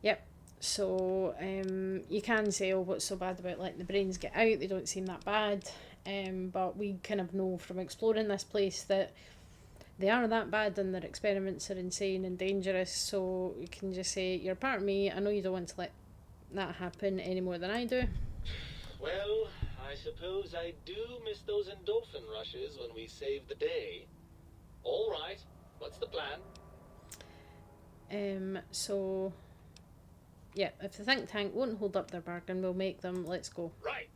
Yep. So you can say, oh, what's so bad about letting the brains get out? They don't seem that bad. But we kind of know from exploring this place that they are that bad and their experiments are insane and dangerous. So you can just say, you're part of me. I know you don't want to let that happen any more than I do. Well, I suppose I do miss those endorphin rushes when we save the day. All right, what's the plan? So, yeah, if the think tank won't hold up their bargain, we'll make them. Let's go. Right.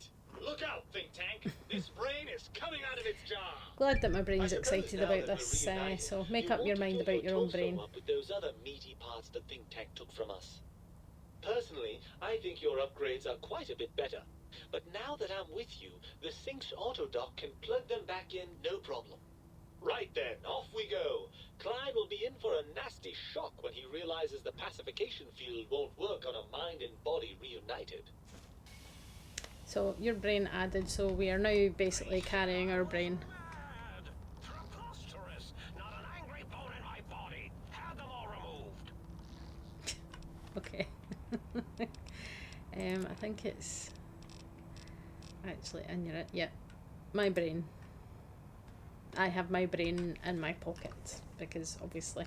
Look out, think tank. This brain is coming out of its jar. Glad that my brain's I suppose excited now about that this, we're reunited, so make you up your want to mind fill about your own torso brain. up with those other meaty parts the think tank took from us. Personally, I think your upgrades are quite a bit better. But now that I'm with you, the Sync's autodock can plug them back in no problem. Right then, off we go. Clyde will be in for a nasty shock when he realizes the pacification field won't work on a mind and body reunited. So your brain added, so we are now basically carrying our brain. Mad! Preposterous! Not an angry bone in my body. Have them all removed. Okay. I think it's actually in your, yeah, my brain. I have my brain in my pocket because obviously.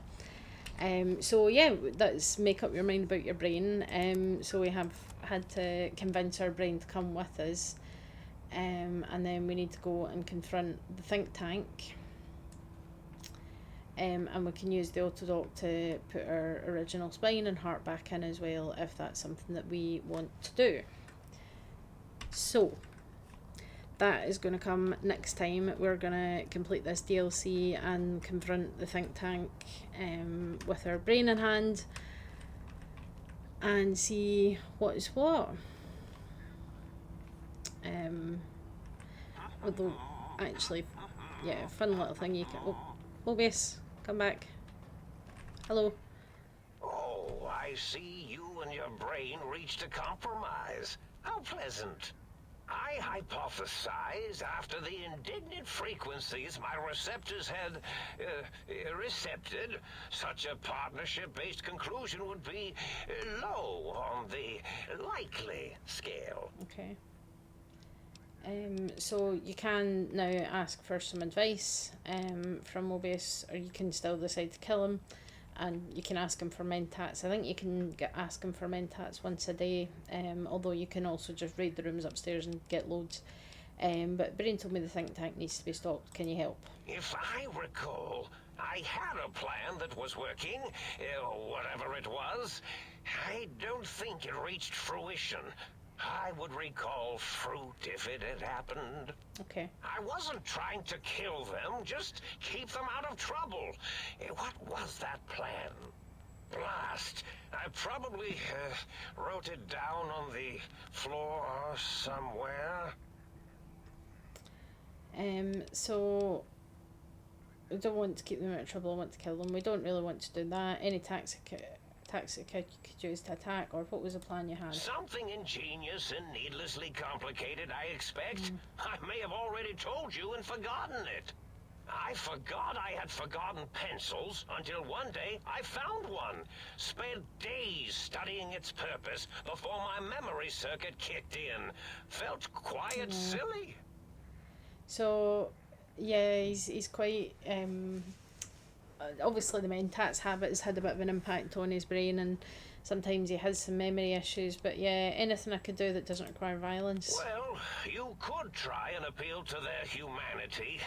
So yeah, that's make up your mind about your brain. So we have had to convince our brain to come with us, and then we need to go and confront the think tank. And we can use the autodock to put our original spine and heart back in as well if that's something that we want to do. So that is going to come next time. We're going to complete this DLC and confront the think tank with our brain in hand and see what is what. Although, actually, yeah, fun little thing you can... Oh, Mobius, come back. Hello. Oh, I see you and your brain reached a compromise. How pleasant. I hypothesized after the indignant frequencies my receptors had recepted, such a partnership-based conclusion would be low on the likely scale. Okay. So you can now ask for some advice from Mobius, or you can still decide to kill him, and you can ask him for mentats. I think you can ask him for mentats once a day, although you can also just raid the rooms upstairs and get loads. But Brain told me the think tank needs to be stopped. Can you help? If I recall, I had a plan that was working, whatever it was. I don't think it reached fruition. I would recall fruit if it had happened. Okay. I wasn't trying to kill them, just keep them out of trouble. What was that plan? Blast. I probably wrote it down on the floor somewhere. So we don't want to keep them out of trouble, I want to kill them. We don't really want to do that. Any tactic you could use to attack, or what was the plan you had? Something ingenious and needlessly complicated, I expect. I may have already told you and forgotten it. I forgot I had forgotten pencils until one day I found one. Spent days studying its purpose before my memory circuit kicked in. Felt quite silly. So, yeah, he's quite... obviously the mentats habit has had a bit of an impact on his brain, and sometimes he has some memory issues, but yeah, anything I could do that doesn't require violence. Well, you could try and appeal to their humanity.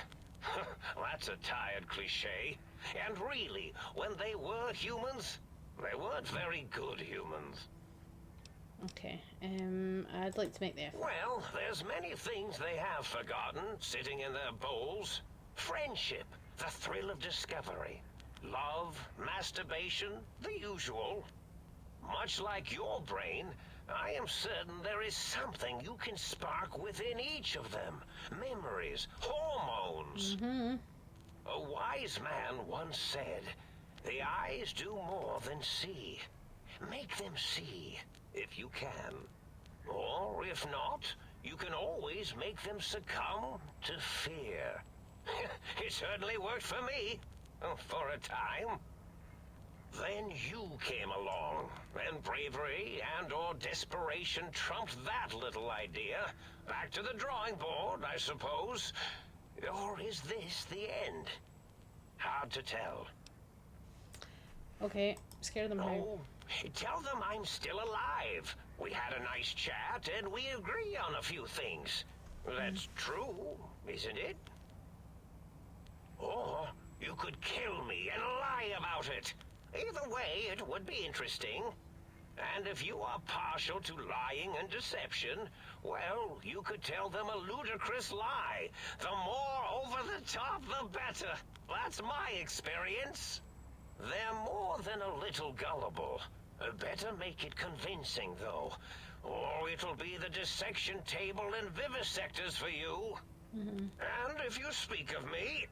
That's a tired cliche. And really, when they were humans, they weren't very good humans. Okay, I'd like to make the effort. Well, there's many things they have forgotten, sitting in their bowls. Friendship, the thrill of discovery, love, masturbation, the usual. Much like your brain, I am certain there is something you can spark within each of them. Memories, hormones. A wise man once said, the eyes do more than see. Make them see, if you can. Or if not, you can always make them succumb to fear. It certainly worked for me, for a time. Then you came along, and bravery and/or desperation trumped that little idea. Back to the drawing board, I suppose. Or is this the end? Hard to tell. Okay, scare them how? Oh, tell them I'm still alive. We had a nice chat, and we agree on a few things. That's true, isn't it? Or you could kill me and lie about it. Either way, it would be interesting. And if you are partial to lying and deception, well, you could tell them a ludicrous lie. The more over the top, the better. That's my experience. They're more than a little gullible. Better make it convincing, though. Or it'll be the dissection table and vivisectors for you. And if you speak of me,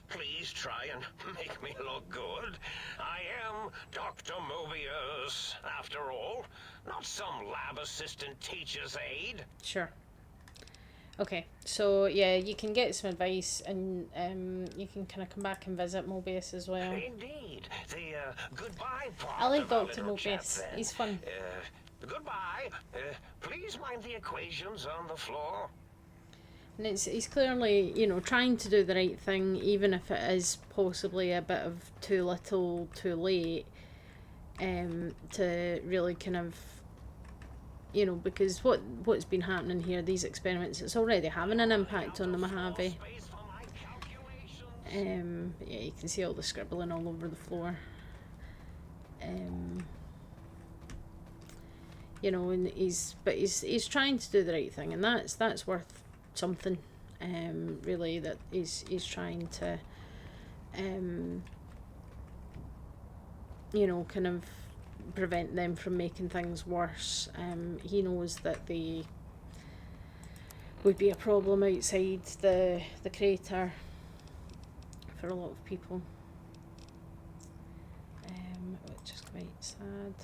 please try and make me look good. I am Dr. Mobius, after all. Not some lab assistant teacher's aide. Sure. Okay, so yeah, you can get some advice, and you can kind of come back and visit Mobius as well. Indeed. The goodbye part. I like of our Dr. little chat Mobius. then. He's fun. Goodbye. Please mind the equations on the floor. And he's clearly, you know, trying to do the right thing, even if it is possibly a bit of too little, too late, to really kind of, you know, because what's been happening here, these experiments, it's already having an impact on the Mojave. Space for my calculations. Yeah, you can see all the scribbling all over the floor. You know, and he's trying to do the right thing, and that's worth something. Really, that he's trying to, you know, kind of prevent them from making things worse. He knows that they would be a problem outside the crater for a lot of people, which is quite sad.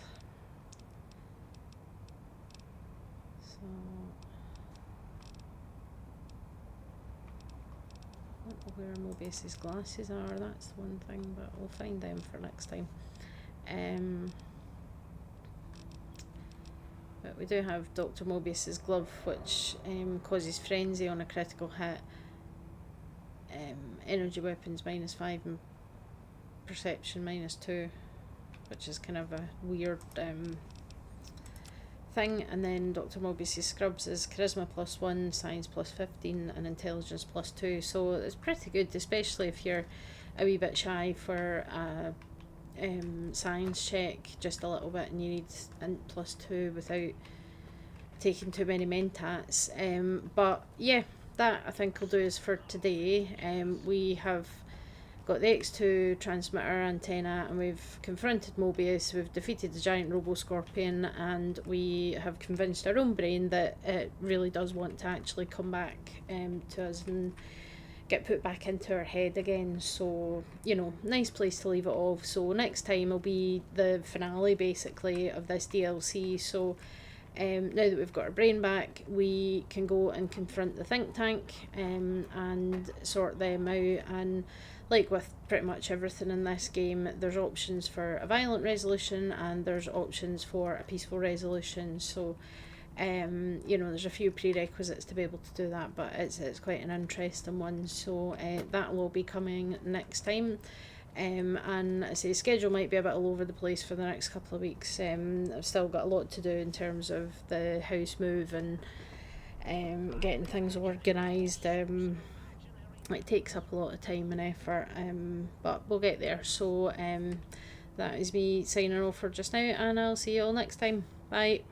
So I don't know where Mobius's glasses are, that's the one thing, but we'll find them for next time. But we do have Dr. Mobius's glove, which causes frenzy on a critical hit. Energy weapons -5 and perception -2, which is kind of a weird thing. And then Dr. Mobius's scrubs is charisma +1, science +15, and intelligence +2. So it's pretty good, especially if you're a wee bit shy for a science check, just a little bit, and you need int +2 without taking too many mentats. But yeah, that I think will do us for today. We have got the X2 transmitter antenna, and we've confronted Mobius, we've defeated the giant Robo Scorpion, and we have convinced our own brain that it really does want to actually come back to us and get put back into our head again. So, you know, nice place to leave it off. So next time will be the finale basically of this DLC. So now that we've got our brain back, we can go and confront the think tank and sort them out. And like with pretty much everything in this game, there's options for a violent resolution and there's options for a peaceful resolution. So you know, there's a few prerequisites to be able to do that, but it's quite an interesting one. So that will be coming next time. And I say schedule might be a bit all over the place for the next couple of weeks. I've still got a lot to do in terms of the house move and getting things organised. It takes up a lot of time and effort, but we'll get there. So that is me signing off for just now, and I'll see you all next time. Bye.